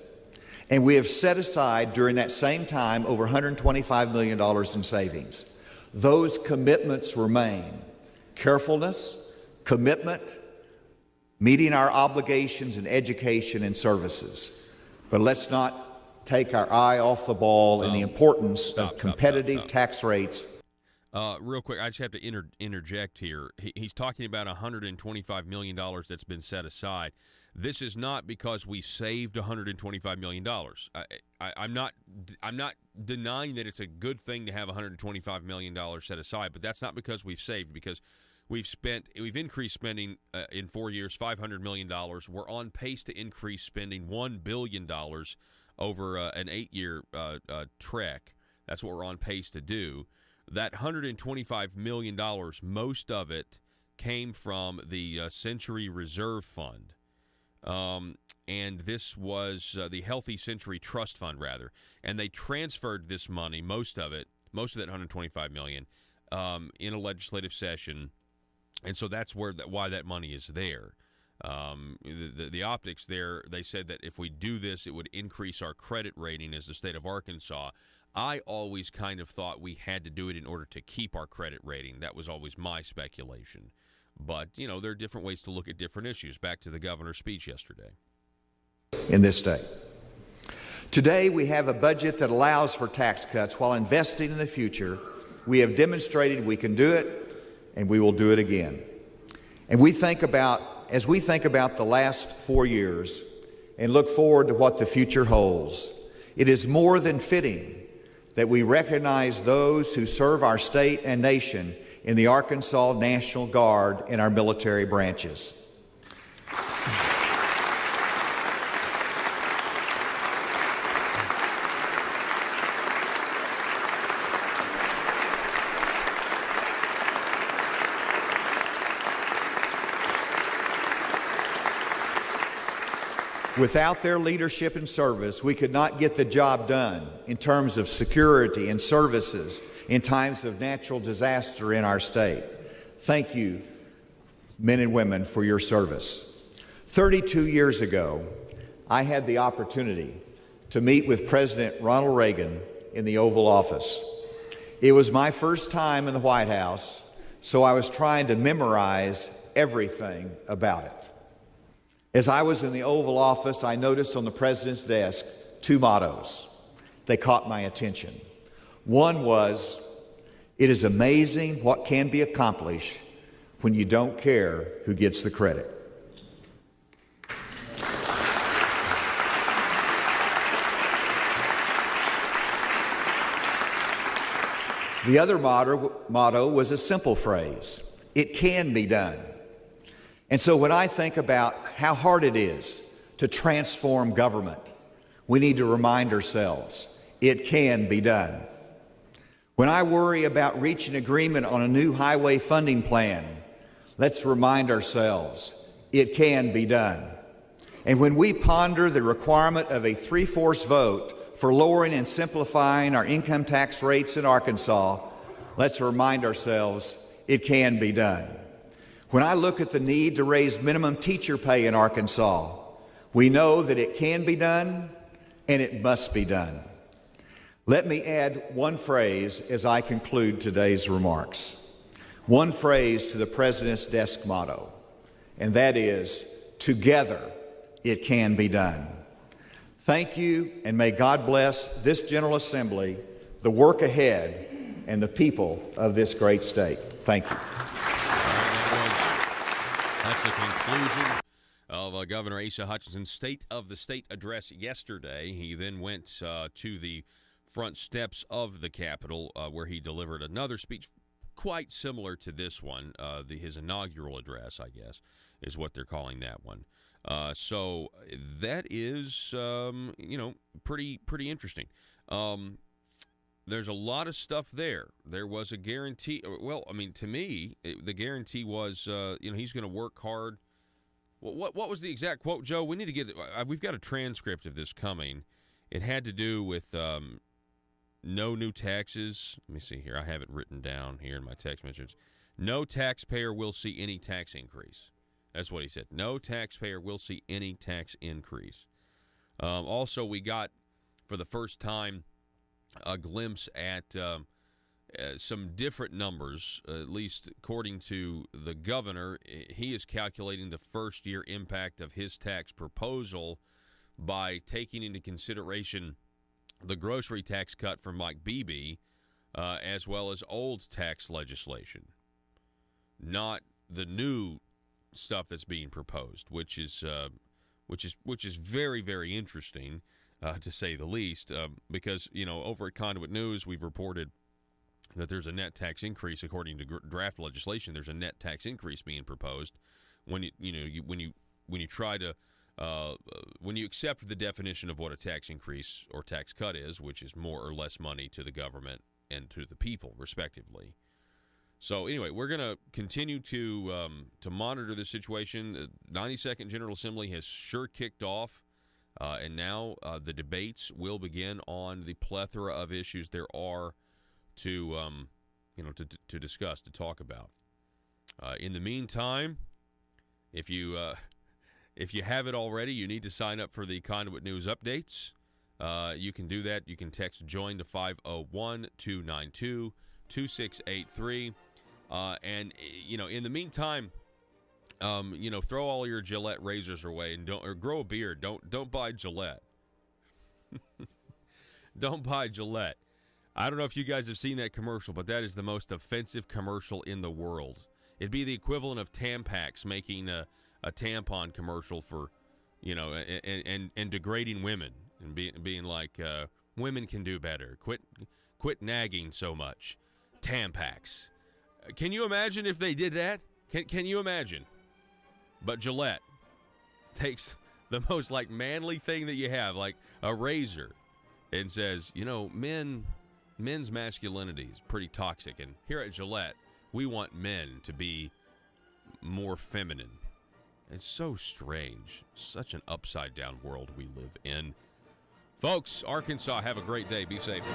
S12: And we have set aside during that same time over $125 million in savings. Those commitments remain. Carefulness, commitment, meeting our obligations in education and services. But let's not take our eye off the ball in the importance of competitive tax rates.
S1: Real quick, I just have to interject here. He's talking about $125 million that's been set aside. This is not because we saved $125 million. I'm not denying that it's a good thing to have $125 million set aside, but that's not because we've saved, because we've increased spending in 4 years, $500 million. We're on pace to increase spending $1 billion over an 8-year trek. That's what we're on pace to do. That $125 million, most of it came from the Century Reserve Fund. And this was the Healthy Century Trust Fund, rather. And they transferred this money, most of that $125 million, in a legislative session. And so that's why that money is there. The optics there, they said that if we do this, it would increase our credit rating as the state of Arkansas. I always kind of thought we had to do it in order to keep our credit rating. That was always my speculation. But, there are different ways to look at different issues. Back to the governor's speech yesterday.
S12: In this state. Today, we have a budget that allows for tax cuts while investing in the future. We have demonstrated we can do it, and we will do it again. And as we think about the last 4 years and look forward to what the future holds, it is more than fitting that we recognize those who serve our state and nation in the Arkansas National Guard and our military branches. Without their leadership and service, we could not get the job done in terms of security and services in times of natural disaster in our state. Thank you, men and women, for your service. 32 years ago, I had the opportunity to meet with President Ronald Reagan in the Oval Office. It was my first time in the White House, so I was trying to memorize everything about it. As I was in the Oval Office, I noticed on the President's desk 2 mottos. They caught my attention. One was, "It is amazing what can be accomplished when you don't care who gets the credit." The other motto was a simple phrase: "It can be done." And so when I think about how hard it is to transform government, we need to remind ourselves, it can be done. When I worry about reaching agreement on a new highway funding plan, let's remind ourselves, it can be done. And when we ponder the requirement of a 3/4 vote for lowering and simplifying our income tax rates in Arkansas, let's remind ourselves, it can be done. When I look at the need to raise minimum teacher pay in Arkansas, we know that it can be done and it must be done. Let me add one phrase as I conclude today's remarks. One phrase to the President's desk motto, and that is, together it can be done. Thank you, and may God bless this General Assembly, the work ahead, and the people of this great state. Thank you.
S1: That's the conclusion of Governor Asa Hutchinson's State of the State address yesterday. He then went to the front steps of the Capitol where he delivered another speech quite similar to this one. His inaugural address, I guess, is what they're calling that one. So that is, pretty interesting. There's a lot of stuff there. There was a guarantee. Well, I mean, to me, the guarantee was, he's going to work hard. What was the exact quote, Joe? We need to get it. We've got a transcript of this coming. It had to do with no new taxes. Let me see here. I have it written down here in my text messages. No taxpayer will see any tax increase. That's what he said. No taxpayer will see any tax increase. Also, we got for the first time, a glimpse at some different numbers, at least according to the governor. He is calculating the first-year impact of his tax proposal by taking into consideration the grocery tax cut from Mike Beebe, as well as old tax legislation, not the new stuff that's being proposed, which is very, very interesting, to say the least, because, over at Conduit News, we've reported that there's a net tax increase. According to draft legislation, there's a net tax increase being proposed when you try to when you accept the definition of what a tax increase or tax cut is, which is more or less money to the government and to the people, respectively. So anyway, we're going to continue to monitor the situation. The 92nd General Assembly has sure kicked off, and now the debates will begin on the plethora of issues there are to discuss, to talk about. In the meantime, if you haven't already, you need to sign up for the Conduit News updates. You can do that. You can text JOIN to 501-292-2683. And in the meantime, throw all your Gillette razors away and grow a beard. Don't buy Gillette. Don't buy Gillette. I don't know if you guys have seen that commercial, but that is the most offensive commercial in the world. It'd be the equivalent of Tampax making a tampon commercial for, and degrading women and being like, women can do better. Quit nagging so much. Tampax. Can you imagine if they did that? Can you imagine? But Gillette takes the most manly thing that you have, like a razor, and says, men's masculinity is pretty toxic, and here at Gillette, we want men to be more feminine. It's so strange. Such an upside-down world we live in. Folks, Arkansas, have a great day. Be safe.